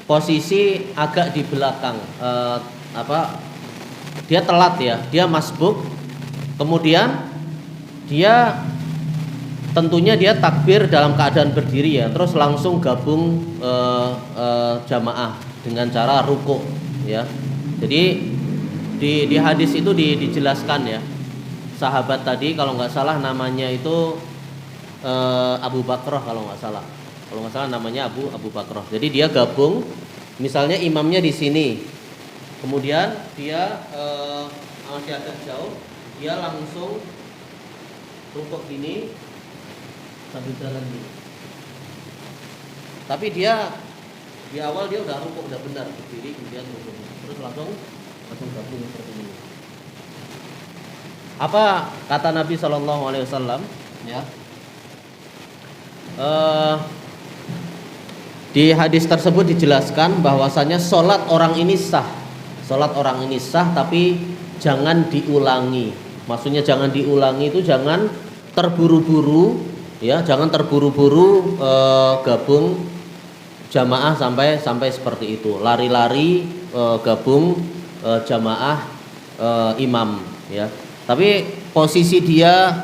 posisi agak di belakang, dia telat ya, dia masbuk. Kemudian dia tentunya dia takbir dalam keadaan berdiri ya, terus langsung gabung jamaah dengan cara ruku ya. Jadi di hadis itu dijelaskan ya, sahabat tadi kalau nggak salah namanya itu Abu Bakrah kalau nggak salah namanya Abu Bakrah. Jadi dia gabung, misalnya imamnya di sini, kemudian dia masih agak jauh, dia langsung rukuk gini sambil jalan gini. Tapi dia di awal dia udah rukuk, udah benar berdiri, kemudian rukuk, terus langsung gabung seperti ini. Apa kata Nabi Shallallahu Alaihi Wasallam? Ya. Di hadis tersebut dijelaskan bahwasanya sholat orang ini sah, tapi jangan diulangi. Maksudnya jangan diulangi itu jangan terburu-buru, ya, jangan terburu-buru gabung jamaah sampai seperti itu, lari-lari gabung jamaah imam, ya. Tapi posisi dia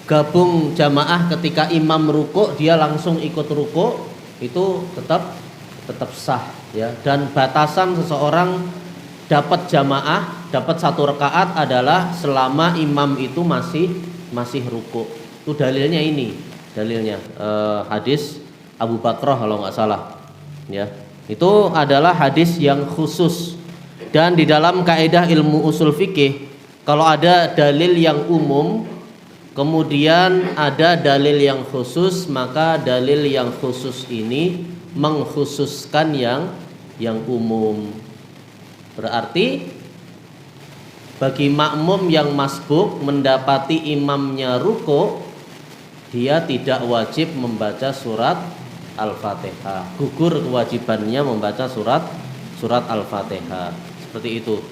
gabung jamaah ketika imam rukuk, dia langsung ikut rukuk, itu tetap sah ya. Dan batasan seseorang dapat jamaah, dapat 1 rakaat adalah selama imam itu masih rukuk. Itu dalilnya hadis Abu Bakrah kalau nggak salah ya. Itu adalah hadis yang khusus. Dan di dalam kaidah ilmu usul fikih, kalau ada dalil yang umum kemudian ada dalil yang khusus, maka dalil yang khusus ini mengkhususkan yang umum. Berarti bagi makmum yang masbuk mendapati imamnya ruku, dia tidak wajib membaca surat Al-Fatihah. Gugur kewajibannya membaca surat Al-Fatihah. Seperti itu.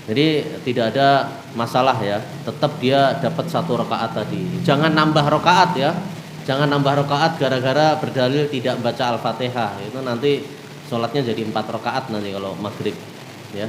Jadi tidak ada masalah ya, tetap dia dapat 1 rakaat tadi. Jangan nambah rakaat ya, jangan nambah rakaat gara-gara berdalil tidak baca Al-Fatihah. Itu nanti sholatnya jadi 4 rakaat nanti kalau maghrib ya.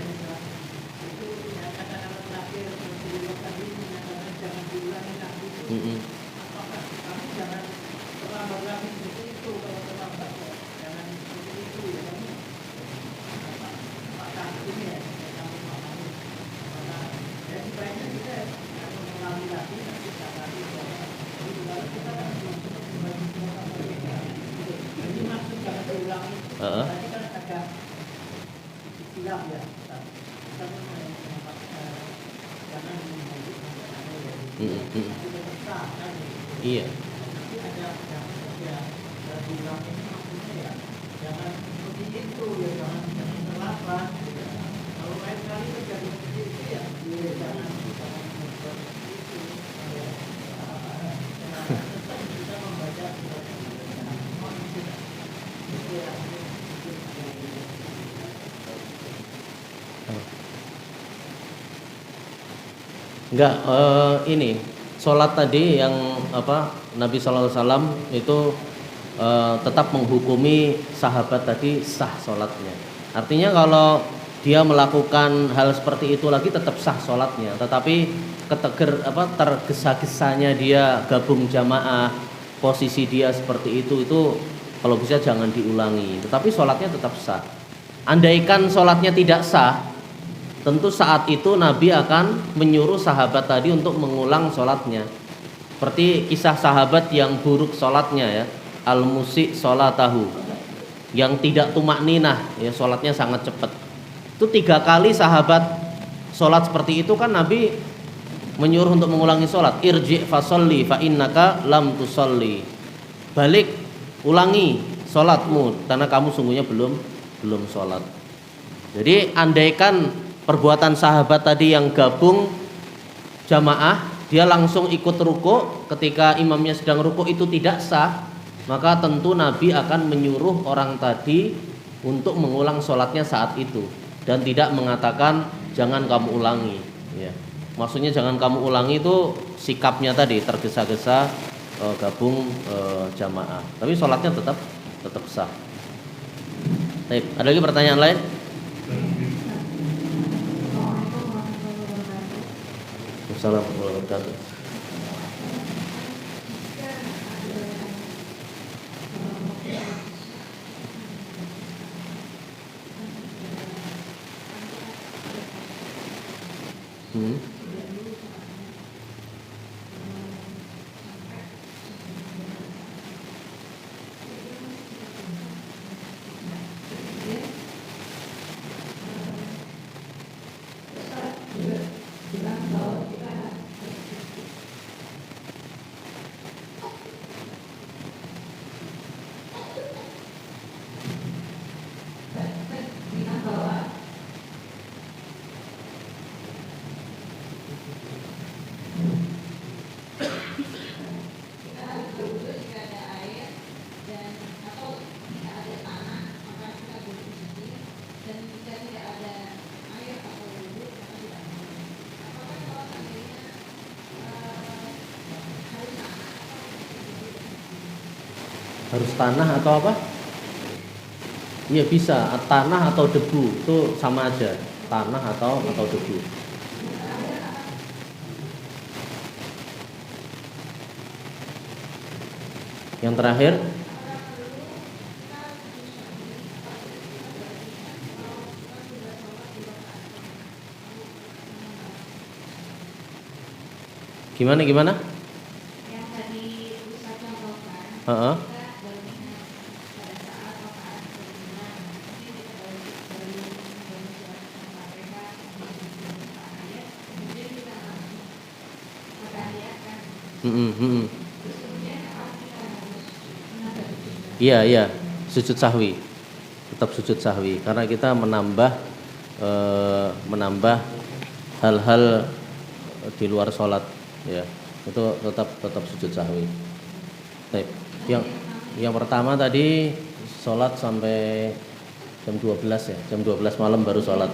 Iya. Enggak, ini sholat tadi yang Nabi Sallallahu Alaihi Wasallam itu tetap menghukumi sahabat tadi sah sholatnya. Artinya kalau dia melakukan hal seperti itu lagi tetap sah sholatnya. Tetapi tergesa-gesanya dia gabung jamaah, posisi dia seperti itu kalau bisa jangan diulangi. Tetapi sholatnya tetap sah. Andaikan sholatnya tidak sah, tentu saat itu Nabi akan menyuruh sahabat tadi untuk mengulang sholatnya. Seperti kisah sahabat yang buruk sholatnya ya, al-musi' sholatahu, yang tidak tumakninah ya, sholatnya sangat cepat. Itu 3 kali sahabat sholat seperti itu kan Nabi menyuruh untuk mengulangi sholat. Irji' fasolli fa innaka lam tusolli. Balik, ulangi sholatmu karena kamu sungguhnya belum sholat. Jadi andaikan perbuatan sahabat tadi yang gabung jamaah, dia langsung ikut ruku ketika imamnya sedang ruku, itu tidak sah, maka tentu Nabi akan menyuruh orang tadi untuk mengulang sholatnya saat itu dan tidak mengatakan jangan kamu ulangi, ya. Maksudnya jangan kamu ulangi itu sikapnya tadi tergesa-gesa gabung jamaah, tapi sholatnya tetap sah. Baik, ada lagi pertanyaan lain? Assalamualaikum warahmatullahi wabarakatuh. Harus tanah atau apa? Iya bisa, tanah atau debu itu sama aja, tanah atau debu. Yang terakhir, gimana? Yang tadi Ustaz contohkan, Heeh. Iya, sujud sahwi, tetap sujud sahwi, karena kita menambah hal-hal di luar sholat, ya, itu tetap sujud sahwi. Baik. Yang pertama tadi sholat sampai jam 12 ya, jam 12 malam baru sholat.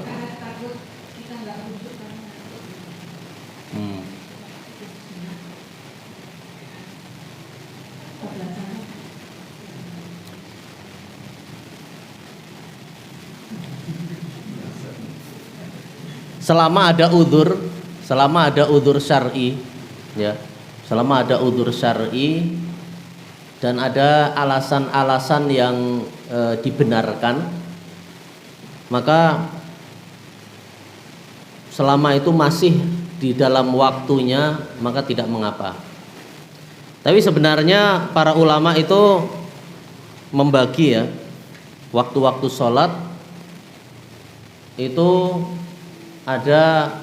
Selama ada udzur syar'i, ya, selama ada udzur syar'i dan ada alasan-alasan yang dibenarkan, maka selama itu masih di dalam waktunya maka tidak mengapa. Tapi sebenarnya para ulama itu membagi, ya, waktu-waktu sholat itu ada.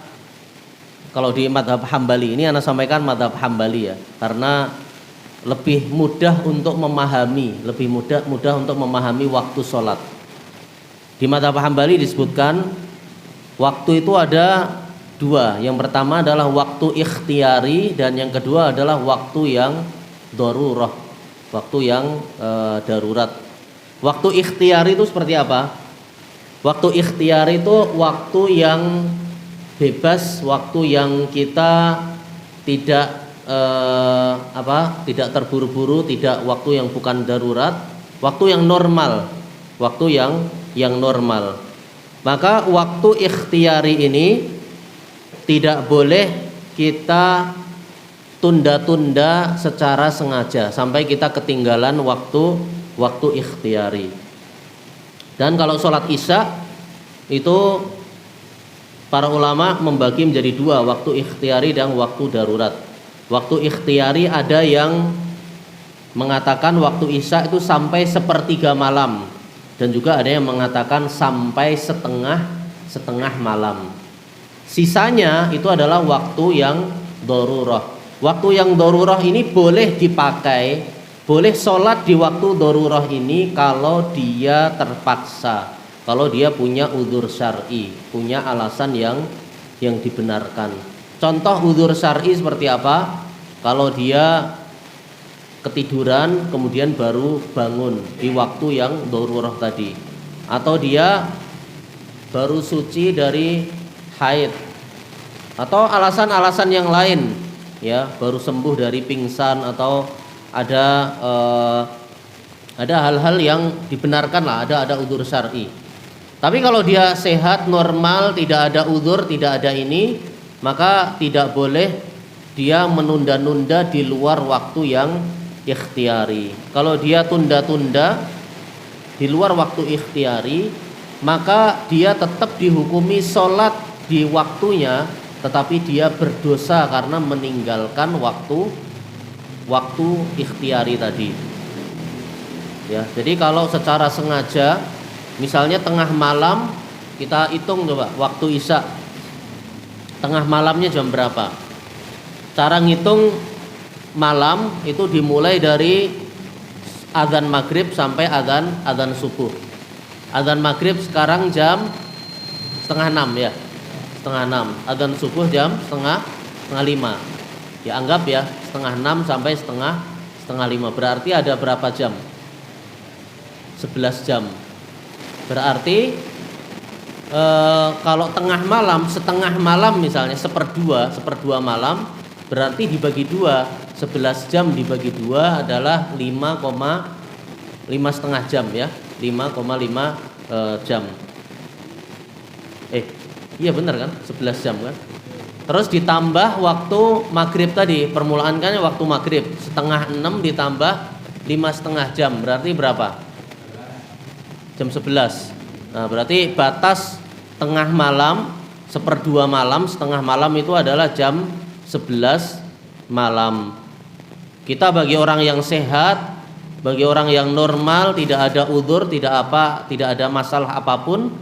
Kalau di madhab Hambali, ini anak sampaikan madhab Hambali, ya, karena lebih mudah untuk memahami, untuk memahami waktu sholat. Di madhab Hambali disebutkan waktu itu ada dua. Yang pertama adalah waktu ikhtiyari dan yang kedua adalah waktu yang darurah, waktu yang darurat. Waktu ikhtiyari itu seperti apa? Waktu ikhtiyari itu waktu yang bebas, waktu yang kita tidak tidak terburu-buru, tidak waktu yang bukan darurat, waktu yang normal, waktu yang normal. Maka waktu ikhtiyari ini tidak boleh kita tunda-tunda secara sengaja sampai kita ketinggalan waktu ikhtiyari. Dan kalau sholat isya itu para ulama membagi menjadi dua, waktu ikhtiyari dan waktu darurat. Waktu ikhtiyari ada yang mengatakan waktu isya itu sampai sepertiga malam, dan juga ada yang mengatakan sampai setengah malam. Sisanya itu adalah waktu yang darurah. Waktu yang darurah ini boleh dipakai, boleh sholat di waktu darurah ini kalau dia terpaksa, kalau dia punya udzur syar'i, punya alasan yang dibenarkan. Contoh udzur syar'i seperti apa? Kalau dia ketiduran kemudian baru bangun di waktu yang darurah tadi, atau dia baru suci dari haid, atau alasan-alasan yang lain, ya, baru sembuh dari pingsan, atau ada hal-hal yang dibenarkan lah, ada udzur syar'i. Tapi kalau dia sehat normal, tidak ada udzur, tidak ada ini, maka tidak boleh dia menunda-nunda di luar waktu yang ikhtiari. Kalau dia tunda-tunda di luar waktu ikhtiari, maka dia tetap dihukumi sholat di waktunya, tetapi dia berdosa karena meninggalkan waktu ikhtiari tadi. Ya, jadi kalau secara sengaja, misalnya tengah malam, kita hitung coba waktu isya, tengah malamnya jam berapa? Cara ngitung malam itu dimulai dari azan maghrib sampai azan subuh. Azan maghrib sekarang jam setengah 6 ya, setengah 6. Azan subuh jam setengah 5. Ya anggap ya setengah 6 sampai setengah 5. Berarti ada berapa jam? 11 jam. Berarti kalau tengah malam, setengah malam misalnya seperdua malam, berarti dibagi 2, 11 jam dibagi 2 adalah 5,5 jam ya, 5,5 jam. Iya benar kan, 11 jam kan. Terus ditambah waktu maghrib tadi, permulaan kan waktu maghrib, setengah 6 ditambah 5,5 jam, berarti berapa? Jam 11. Nah berarti batas tengah malam, seperdua malam, setengah malam itu adalah jam 11 malam. Kita bagi orang yang sehat, bagi orang yang normal, tidak ada udzur, tidak ada masalah apapun,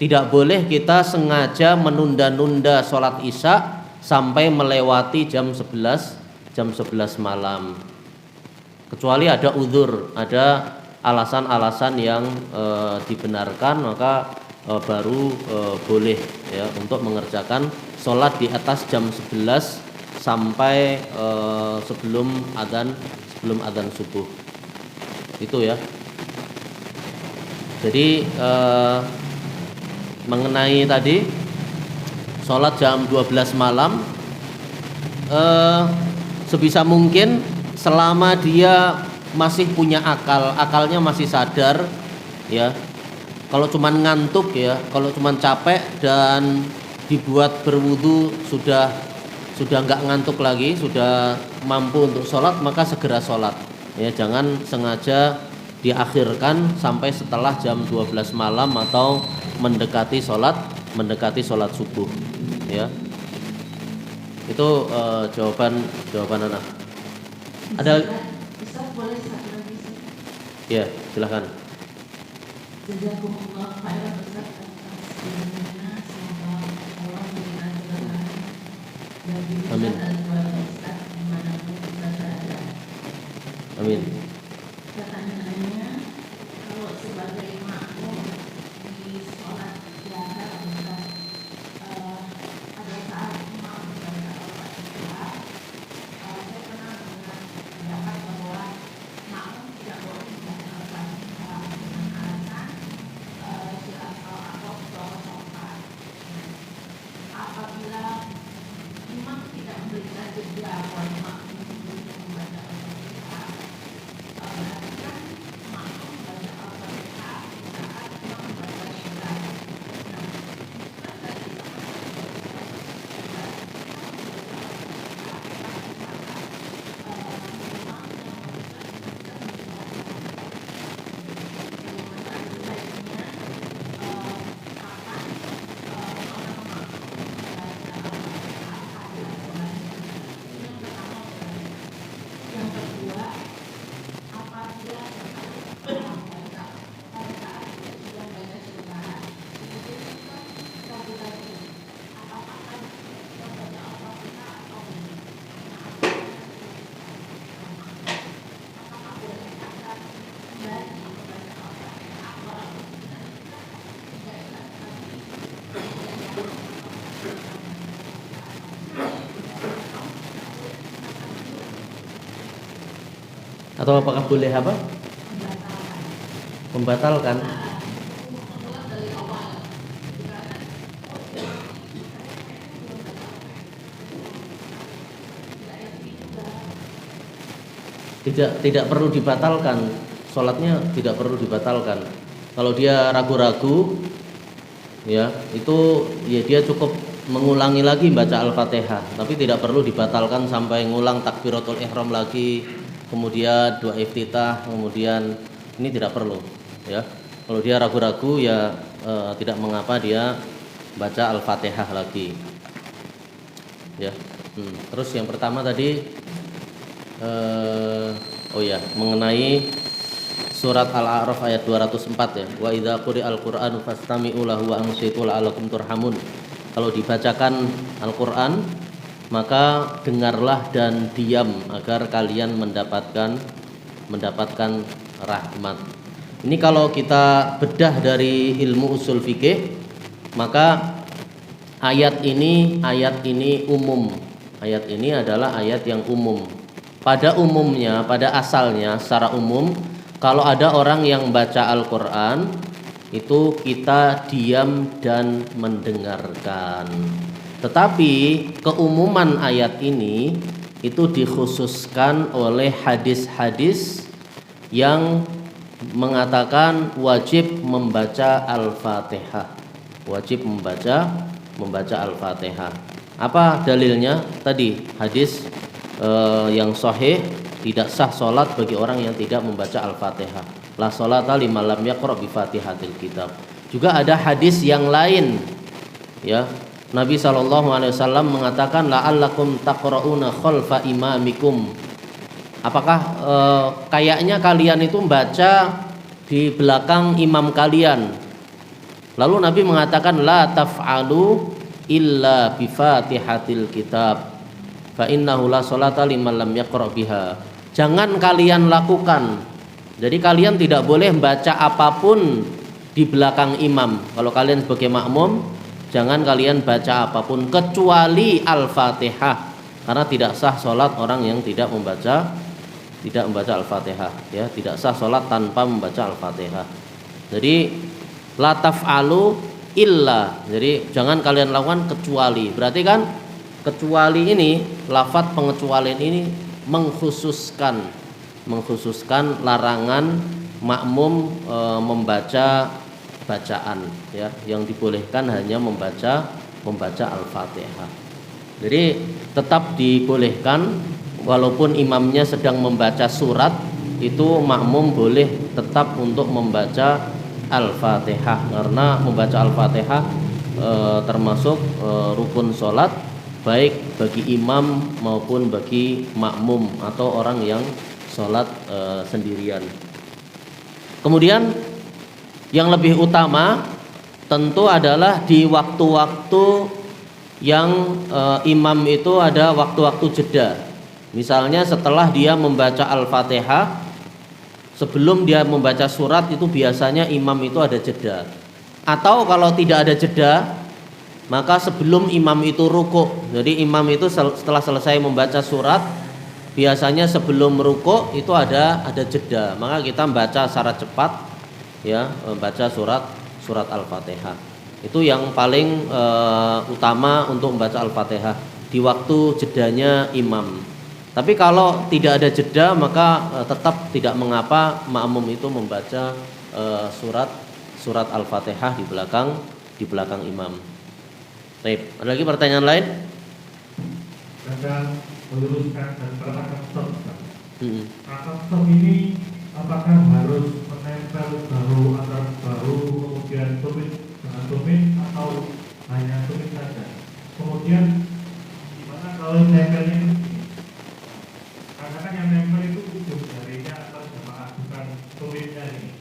tidak boleh kita sengaja menunda-nunda sholat isya sampai melewati jam 11 malam. Kecuali ada udzur, ada alasan-alasan yang dibenarkan, maka baru boleh ya untuk mengerjakan sholat di atas jam 11 sampai sebelum adzan subuh. Itu ya. Jadi mengenai tadi sholat jam 12 malam, sebisa mungkin selama dia masih punya akalnya masih sadar ya. Kalau cuman ngantuk ya, kalau cuman capek dan dibuat berwudu sudah nggak ngantuk lagi, sudah mampu untuk sholat, maka segera sholat ya. Jangan sengaja diakhirkan sampai setelah jam 12 malam atau mendekati sholat subuh ya. Itu jawaban anak. Ada? Ustaz boleh satu lagi sih? Ya, silahkan. Jazakumullah khairan Ustaz atas ilmunya, semoga Allah memberikan keberkahan bagi kita Amin. dan keluarga Ustaz dimanapun kita berada. Amin. Pertanyaannya, kalau sebagai makmum di sholat jaga Ustaz, ada saat imam membaca Al-Fatihah, saya pernah mendengar pendapat bahwa makmum tidak boleh membaca Al-Fatihah dengan alasan surat Al-A'raf surah keempat. Apabila imam tidak memberikan jeda bagi makmum untuk membaca Al-Fatihah, Atau apakah boleh apa? Membatalkan. Tidak perlu dibatalkan, sholatnya tidak perlu dibatalkan. Kalau dia ragu-ragu, ya itu ya dia cukup mengulangi lagi baca Al-Fatihah, tapi tidak perlu dibatalkan sampai ngulang takbiratul ihram lagi, kemudian doa iftitah, kemudian ini tidak perlu, ya. Kalau dia ragu-ragu ya tidak mengapa dia baca Al-Fatihah lagi, ya. Terus yang pertama tadi mengenai surat Al-A'raf ayat 204 ya. Wa idza quri'al Qur'anu fastami'u lahu wa ansitu la'allakum turhamun. Kalau dibacakan Al-Qur'an maka dengarlah dan diam agar kalian mendapatkan rahmat. Ini kalau kita bedah dari ilmu usul fikih, maka ayat ini umum. Ayat ini adalah ayat yang umum. Pada umumnya, pada asalnya secara umum, kalau ada orang yang baca Al-Qur'an itu kita diam dan mendengarkan. Tetapi keumuman ayat ini itu dikhususkan oleh hadis-hadis yang mengatakan wajib membaca Al-Fatihah. Wajib membaca Al-Fatihah. Apa dalilnya? Tadi hadis yang sahih, tidak sah sholat bagi orang yang tidak membaca Al-Fatihah. La sholata liman lam yaqra bi Fatihatil kitab. Juga ada hadis yang lain, ya. Nabi SAW mengatakan la'allakum taqra'una khalfa imamikum. Apakah kayaknya kalian itu membaca di belakang imam kalian? Lalu Nabi mengatakan la taf'alu illa bi Fatihatil kitab. Fa innahu la sholata liman lam yaqra biha. Jangan kalian lakukan. Jadi kalian tidak boleh membaca apapun di belakang imam. Kalau kalian sebagai makmum, jangan kalian baca apapun kecuali Al-Fatihah. Karena tidak sah sholat orang yang tidak membaca Al-Fatihah, ya, tidak sah sholat tanpa membaca Al-Fatihah. Jadi la taf'alu illa. Jadi jangan kalian lakukan kecuali. Berarti kan kecuali ini, lafadz pengecualian ini mengkhususkan larangan makmum membaca bacaan, ya, yang dibolehkan hanya membaca Al-Fatihah. Jadi tetap dibolehkan walaupun imamnya sedang membaca surat, itu makmum boleh tetap untuk membaca Al-Fatihah, karena membaca Al-Fatihah termasuk rukun sholat, baik bagi imam maupun bagi makmum atau orang yang sholat sendirian. Kemudian yang lebih utama tentu adalah di waktu-waktu yang imam itu ada waktu-waktu jeda. Misalnya setelah dia membaca Al-Fatihah, sebelum dia membaca surat itu biasanya imam itu ada jeda. Atau kalau tidak ada jeda, maka sebelum imam itu rukuk. Jadi imam itu setelah selesai membaca surat, biasanya sebelum rukuk itu ada jeda. Maka kita membaca secara cepat, ya, membaca surat Al-Fatihah. Itu yang paling utama untuk membaca Al-Fatihah di waktu jedanya imam. Tapi kalau tidak ada jeda, maka tetap tidak mengapa makmum itu membaca surat Al-Fatihah di belakang imam. Baik, ada lagi pertanyaan lain? Ada meluruskan dan kata stop. Kata stop ini apakah harus menempel baru kemudian tumit dengan tumit atau hanya tumit saja? Kemudian gimana kalau nempelnya itu? Karena kan yang nempel itu ujung jarinya atau jemaah, bukan tumitnya ini.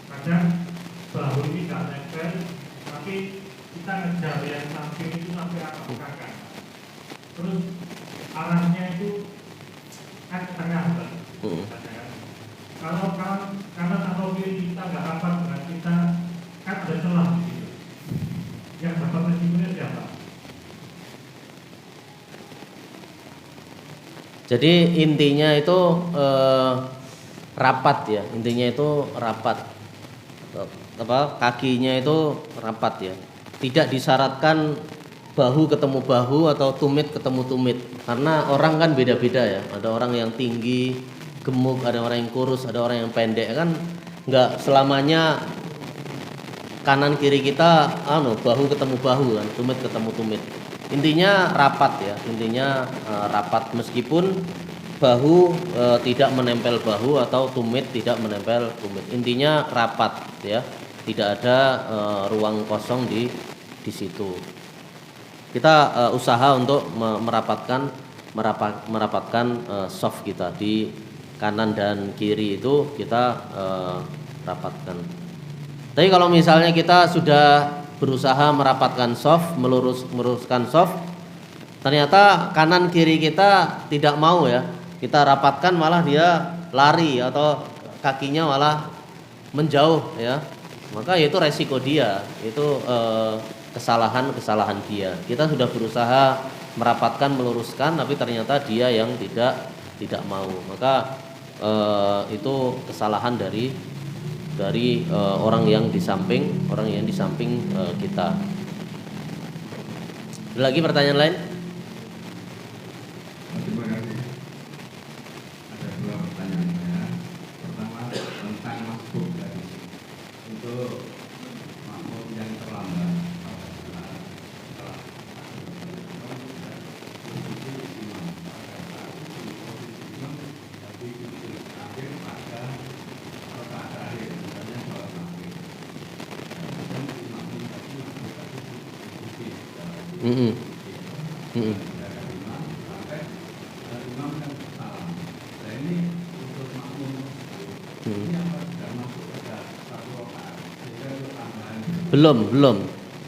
Kadang bahu ini tidak nempel, tapi kita ngejar yang samping itu sampai akar kakak. Terus arahnya itu kan ke tengah, Pak. Kalau kanan atau kiri kita nggak rapat dengan kita, kan ada celah di situ. Yang dapat resikonya siapa? Jadi intinya itu rapat ya, intinya itu rapat. Kakinya itu rapat ya. Tidak disyaratkan bahu ketemu bahu atau tumit ketemu tumit. Karena orang kan beda-beda ya. Ada orang yang tinggi, gemuk, ada orang yang kurus, ada orang yang pendek kan. Nggak selamanya kanan kiri kita bahu ketemu bahu kan, tumit ketemu tumit. Intinya rapat ya, intinya rapat meskipun bahu tidak menempel bahu atau tumit tidak menempel tumit. Intinya rapat ya, tidak ada ruang kosong di situ. Kita usaha untuk merapatkan soft kita di kanan dan kiri itu kita rapatkan. Tapi kalau misalnya kita sudah berusaha merapatkan soft, meluruskan soft, ternyata kanan kiri kita tidak mau ya, kita rapatkan malah dia lari atau kakinya malah menjauh ya, maka itu resiko dia, itu kesalahan dia. Kita sudah berusaha merapatkan, meluruskan, tapi ternyata dia yang tidak mau, maka itu kesalahan dari orang yang di samping kita. Ada lagi pertanyaan lain? Terima kasih. Ada 2 pertanyaan saya. Pertama tentang masbuk tadi. Untuk makmum yang terlambat setelah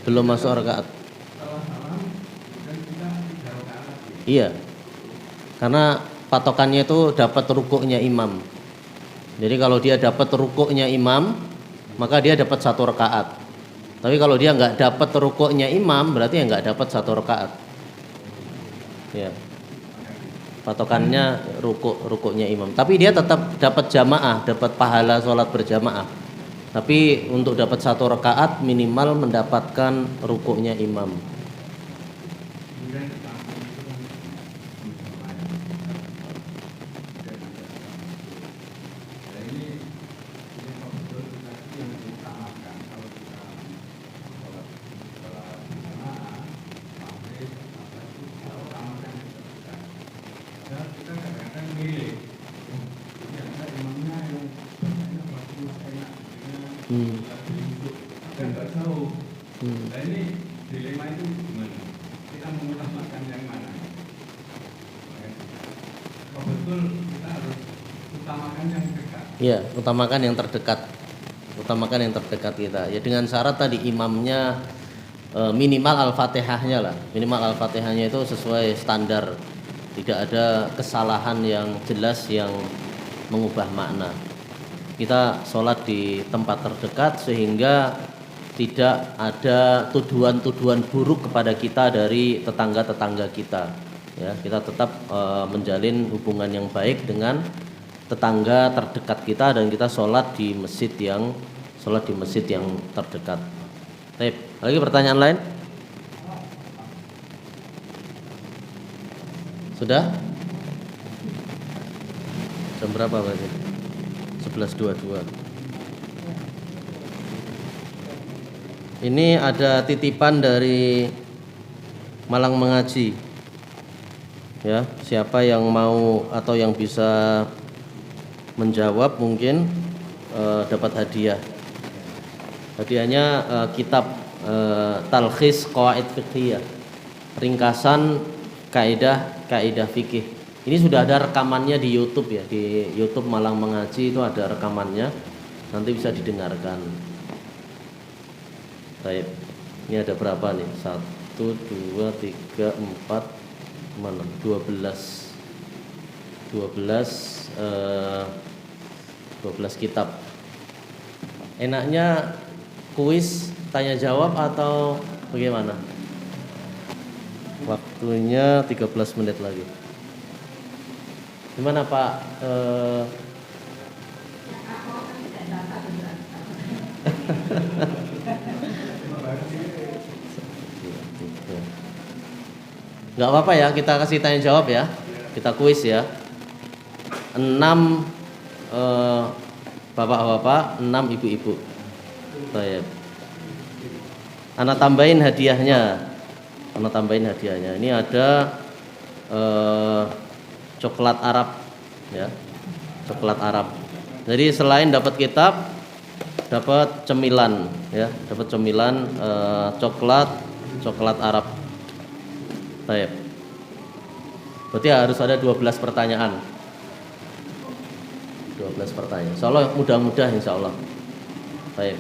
belum masuk rakaat. Iya, karena patokannya itu dapat rukuknya imam. Jadi kalau dia dapat rukuknya imam, maka dia dapat 1 rakaat. Tapi kalau dia nggak dapat rukuknya imam, berarti ya nggak dapat 1 rakaat. Ya, patokannya rukuknya imam. Tapi dia tetap dapat jamaah, dapat pahala sholat berjamaah. Tapi untuk dapat 1 rakaat minimal mendapatkan rukuknya imam. Nah ini dilema itu gimana? Kita mengutamakan yang mana? Kalau betul kita harus utamakan yang dekat. Iya, utamakan yang terdekat. Utamakan yang terdekat kita. Ya dengan syarat tadi imamnya minimal Al-Fatihahnya lah. Minimal Al-Fatihahnya itu sesuai standar. Tidak ada kesalahan yang jelas yang mengubah makna. Kita sholat di tempat terdekat sehingga tidak ada tuduhan-tuduhan buruk kepada kita dari tetangga-tetangga kita. Ya, kita tetap menjalin hubungan yang baik dengan tetangga terdekat kita dan kita sholat di masjid yang terdekat. Baik, lagi pertanyaan lain? Sudah? Jam berapa berarti? 11.22. Ini ada titipan dari Malang Mengaji. Ya, siapa yang mau atau yang bisa menjawab mungkin dapat hadiah. Hadiahnya kitab Talkhis Qawaid Fiqhiyah. Ringkasan kaidah fikih. Ini sudah ada rekamannya di YouTube ya, di YouTube Malang Mengaji itu ada rekamannya. Nanti bisa didengarkan. Baik. Ini ada berapa nih? 1 2 3 4 mana? 12 kitab. Enaknya kuis tanya jawab atau bagaimana? Waktunya 13 menit lagi. Gimana Pak? Nggak apa-apa ya, kita kasih tanya jawab ya. Kita kuis ya. 6 bapak-bapak, 6 ibu-ibu. Baik. Ana tambahin hadiahnya. Ini ada coklat Arab ya. Coklat Arab. Jadi selain dapat kitab, dapat cemilan ya, dapat cemilan coklat Arab. Baik. Berarti harus ada 12 pertanyaan. 12 pertanyaan. Insyaallah mudah-mudah insyaallah. Baik.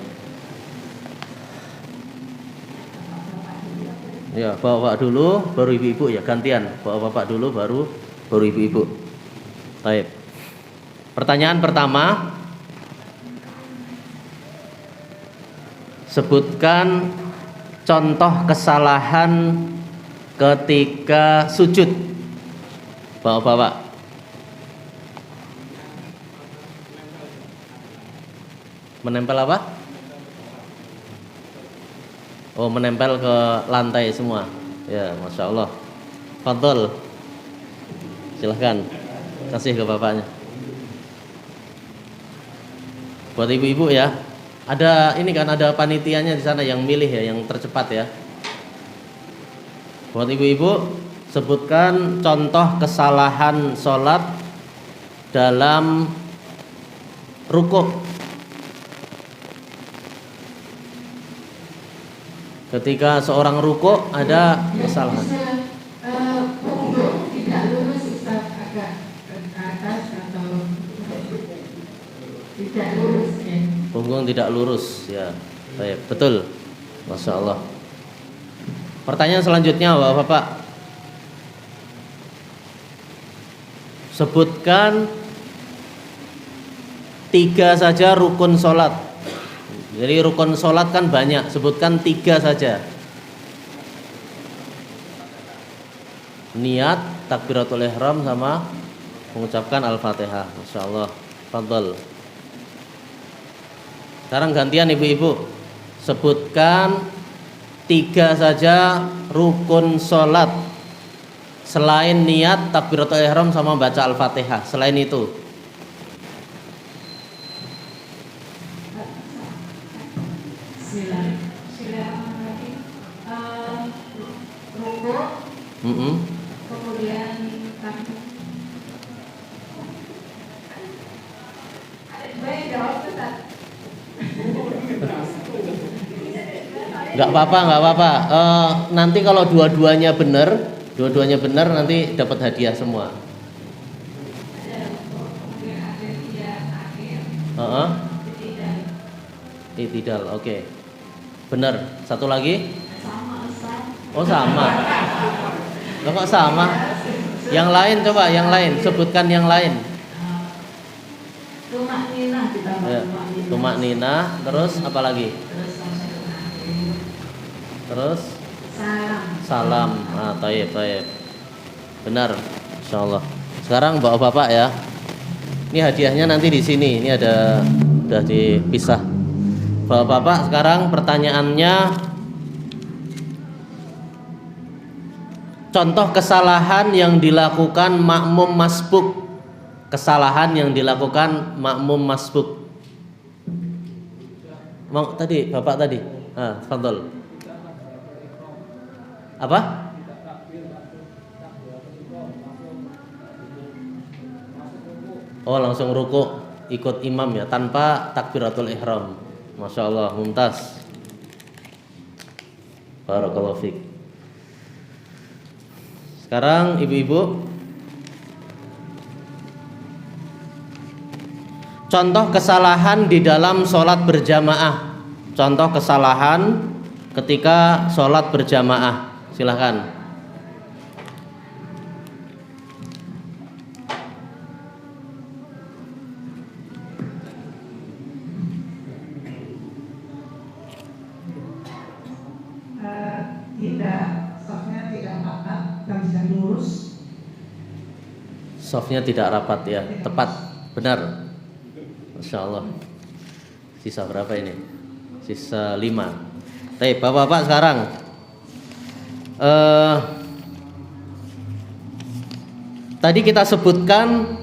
Ya, bapak dulu baru ibu-ibu ya, gantian. Bapak dulu baru ibu-ibu. Baik. Pertanyaan pertama. Sebutkan contoh kesalahan ketika sujud. Bapak-bapak. Menempel apa? Oh, menempel ke lantai semua. Ya, Masya Allah. Fadol. Silahkan. Kasih ke bapaknya. Buat ibu-ibu ya. Ada ini kan, ada panitianya di sana yang milih ya, yang tercepat ya. Buat ibu-ibu, sebutkan contoh kesalahan sholat dalam rukuk. Ketika seorang rukuk ada kesalahan. Punggung tidak lurus, Ustaz, agak ke atas atau tidak lurus ya. Punggung tidak lurus ya. Baik, betul. Masya Allah. Pertanyaan selanjutnya Bapak. Sebutkan 3 saja rukun sholat. Jadi rukun sholat kan banyak, sebutkan 3 saja. Niat, takbiratul ihram sama mengucapkan Al-Fatihah. Masya Allah. Fadol. Sekarang gantian ibu-ibu. Sebutkan 3 saja rukun sholat selain niat, takbiratul ihram sama baca Al-Fatihah. Selain itu. Bismillahirrahmanirrahim. Rukuk, kemudian baik jawab Ustaz. Nggak apa-apa. Nanti kalau dua-duanya benar nanti dapat hadiah semua. Itidal, oke. Benar. Satu lagi? Oh sama. Loh, kok sama? Yang lain coba, yang lain. Sebutkan yang lain. Tumak Nina ditambah Ya. Tumak Nina. Terus apa lagi? Terus salam. Taib. Benar, insyaallah. Sekarang bapak-bapak ya. Ini hadiahnya nanti di sini. Ini ada udah dipisah. Bapak-bapak, sekarang pertanyaannya, contoh kesalahan yang dilakukan makmum masbuk. Kesalahan yang dilakukan makmum masbuk. Mau tadi, bapak tadi. Fadol. Apa? Oh, langsung rukuk ikut imam ya, tanpa takbiratul ihram. Masya Allah, mumtaz. Barakallahu fiik. Sekarang ibu-ibu, contoh kesalahan di dalam sholat berjamaah. Contoh kesalahan ketika sholat berjamaah. Silahkan. Softnya tidak rapat ya, tepat, benar. Masya Allah. Sisa berapa ini? Sisa 5. Baik, bapak-bapak sekarang tadi kita sebutkan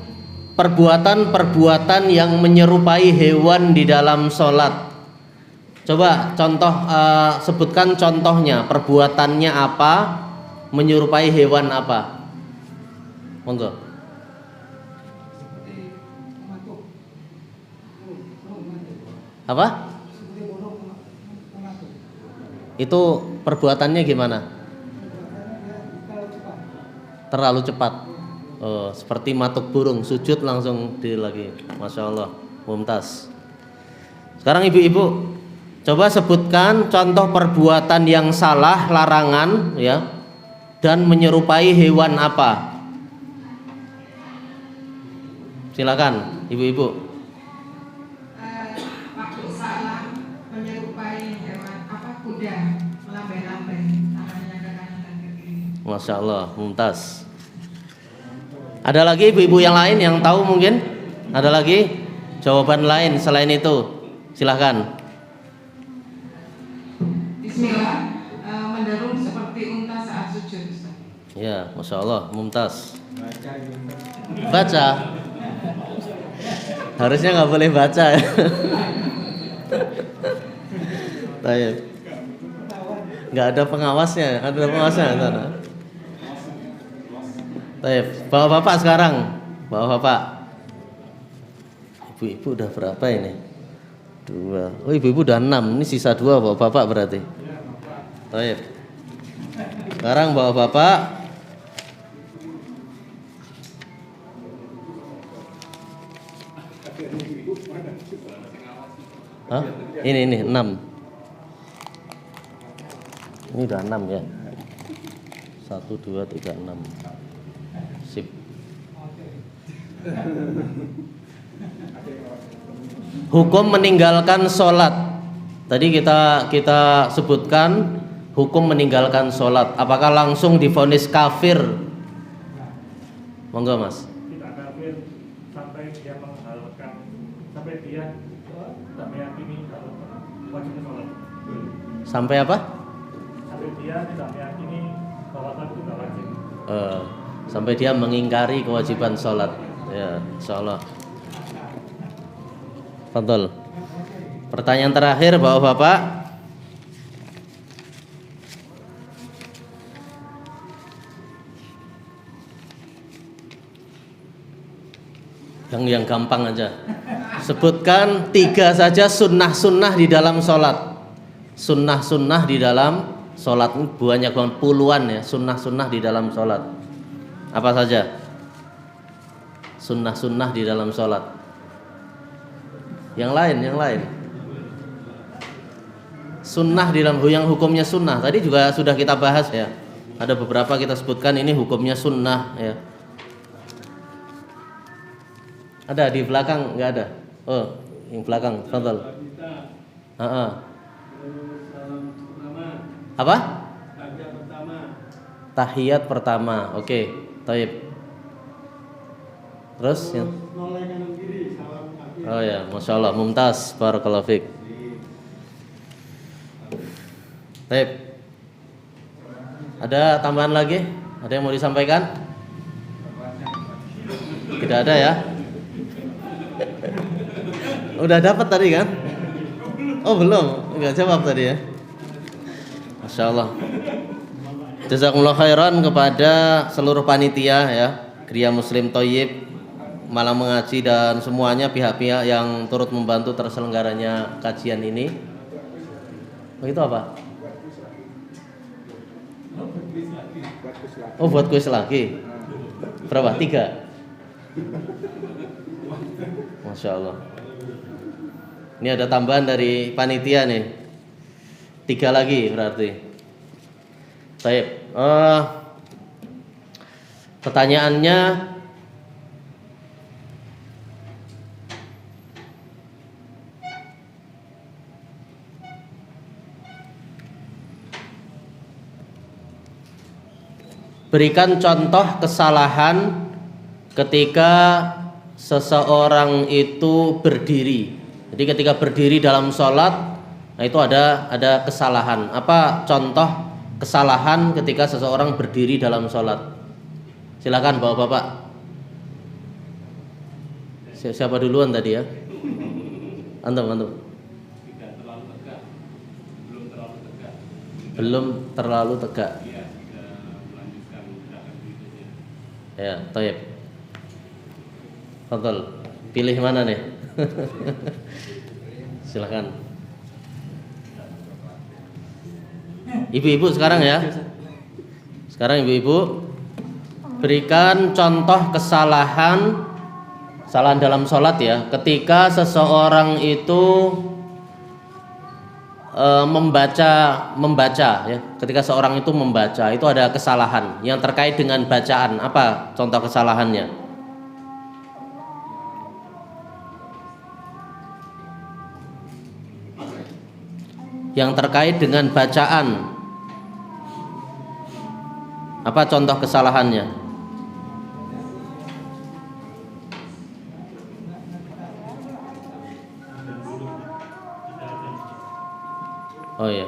perbuatan-perbuatan yang menyerupai hewan di dalam sholat. Coba contoh, sebutkan contohnya, perbuatannya apa, menyerupai hewan apa? Monggo. Apa? Itu perbuatannya gimana? Terlalu cepat. Oh, seperti matuk burung, sujud langsung di lagi. Masya Allah, mumtaz. Sekarang ibu-ibu, coba sebutkan contoh perbuatan yang salah, larangan, ya, dan menyerupai hewan apa? Silakan, ibu-ibu. Waktu salah menyerupai hewan kuda, melambai-lambai tangannya ke kanan dan ke kiri. Masya Allah, mumtaz. Ada lagi ibu-ibu yang lain yang tahu mungkin? Ada lagi jawaban lain selain itu? Silahkan. Bismillah, menderung seperti unta saat sujud. Ustaz. Ya, Masya Allah, mumtaz. Baca. Harusnya nggak boleh baca. Baik. Nggak ada pengawasnya, ada pengawasnya. Baik, bapak-bapak sekarang, bapak-bapak. Ibu-ibu udah berapa ini? 2. Oh, ibu-ibu udah 6. Ini sisa 2 bapak-bapak berarti. Baik. Sekarang bapak-bapak. Hah? Ini 6. Ini udah 6 ya. 1, 2, 3, 6. Sip. Hukum meninggalkan sholat. Tadi kita sebutkan hukum meninggalkan sholat. Apakah langsung divonis kafir? Monggo mas. Tidak kafir sampai dia menghalalkan, sampai dia tidak meyakini kalau wajibnya sholat. Sampai apa? Sampai dia tidak meyakini bahwa sholat itu tidak wajib. Sampai dia mengingkari kewajiban sholat. Ya, insyaallah. Fadhol. Pertanyaan terakhir bapak-bapak. Yang gampang aja. Sebutkan 3 saja sunnah-sunnah di dalam sholat. Sunnah-sunnah di dalam sholat, banyak banget, puluhan ya sunnah-sunnah di dalam sholat. Apa saja sunnah-sunnah di dalam sholat? Yang lain. Sunnah di dalam yang hukumnya sunnah. Tadi juga sudah kita bahas ya. Ada beberapa kita sebutkan ini hukumnya sunnah ya. Ada di belakang nggak ada? Oh, yang belakang, fadhal. Apa? Tahiyat pertama. Oke, taib. Terus yang oh ya, Masya Allah, mumtaz, barakallahu fiik. Taib. Ada tambahan lagi? Ada yang mau disampaikan? Tidak ada ya? Udah dapat tadi kan? Oh belum, nggak jawab tadi ya. Masya Allah. Jazakumullah khairan kepada seluruh panitia ya, Gria Muslim Thayyib, Malang Mengaji dan semuanya pihak-pihak yang turut membantu terselenggaranya kajian ini. Oh itu apa? Oh buat kuis lagi. Berapa? 3. Masya Allah. Ini ada tambahan dari panitia nih. 3 lagi berarti. Baik. Pertanyaannya, berikan contoh kesalahan ketika seseorang itu berdiri. Jadi ketika berdiri dalam sholat, nah itu ada kesalahan. Apa contoh kesalahan ketika seseorang berdiri dalam sholat? Silakan bapak-bapak. Siapa duluan tadi ya? Antum. Tidak terlalu tegak, belum terlalu tegak. Belum terlalu tegak. Iya, tidak melanjutkan gerakan berikutnya. Ya, taib. Fadhal. Pilih mana nih? Silakan. Ibu-ibu sekarang ya. Sekarang ibu-ibu berikan contoh kesalahan dalam sholat ya. Ketika seseorang itu membaca ya. Ketika seorang itu membaca itu ada kesalahan yang terkait dengan bacaan. Apa contoh kesalahannya? Yang terkait dengan bacaan. Apa contoh kesalahannya? Oh ya.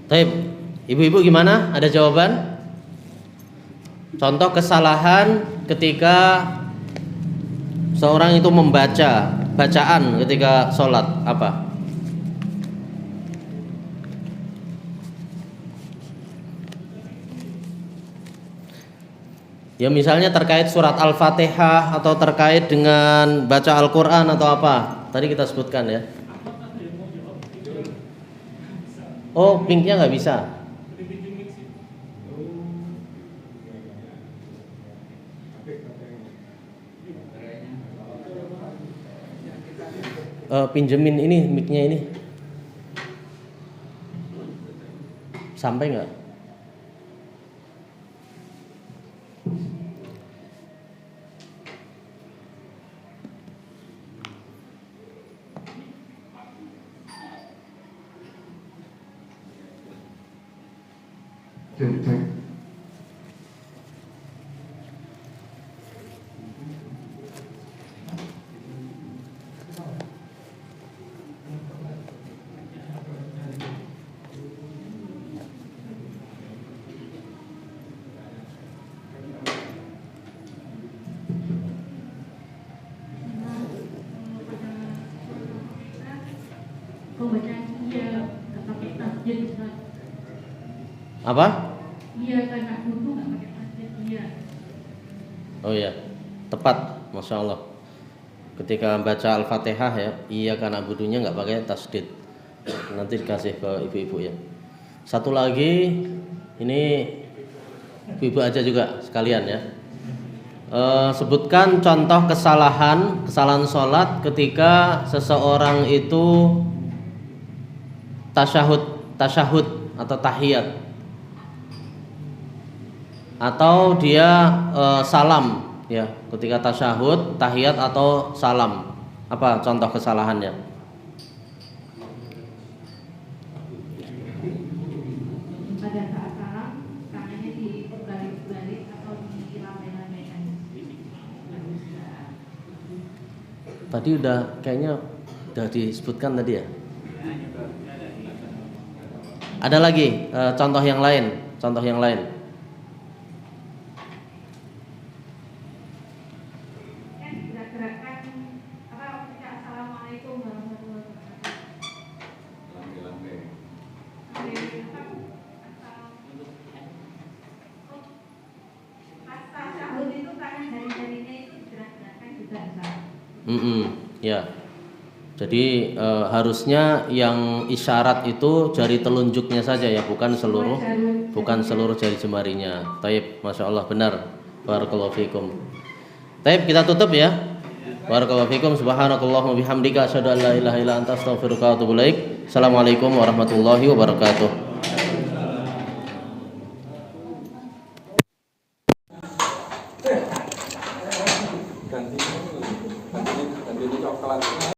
Baik, ibu-ibu gimana? Ada jawaban? Contoh kesalahan ketika seorang itu membaca bacaan ketika sholat apa? Ya misalnya terkait surat Al-Fatihah atau terkait dengan baca Al-Quran atau apa? Tadi kita sebutkan ya. Oh, pinknya nggak bisa. Pinjemin ini mic-nya ini. Sampai nggak? Cek. Kau baca iya nggak pakai tasjid Ustaz. Apa? Iya karena dulu nggak pakai tasjid iya. Oh iya, tepat, masya Allah. Ketika baca Al-Fatihah ya, iya karena budunya nggak pakai tasdid. Nanti dikasih ke ibu-ibu ya. Satu lagi, ini ibu aja juga sekalian ya. Sebutkan contoh kesalahan sholat ketika seseorang itu tasyahud atau tahiyat, atau dia salam ya, ketika tasyahud, tahiyat atau salam. Apa contoh kesalahannya? Pada saat salam tangannya dibalik-balik atau dilambai-lambaikan. Tadi kayaknya udah disebutkan tadi ya. Ada lagi contoh yang lain, contoh yang lain. Kan gerak-gerakan apa ketika assalamualaikum warahmatullahi wabarakatuh. Lambe-lambe. Pas tasyahud itu tangan jari-jarinya itu gerak-gerakan juga Ustaz. Ya. Jadi harusnya yang isyarat itu jari telunjuknya saja ya, bukan seluruh jari jemarinya. Taib, masya Allah, benar. Barakallahu fikum. Taib, kita tutup ya. Barakallahu fikum. Subhanakallahumma bihamdika asyhadu an la ilaha illa anta astaghfiruka wa atubu ilaik. Assalamualaikum warahmatullahi wabarakatuh. Ganti coklat.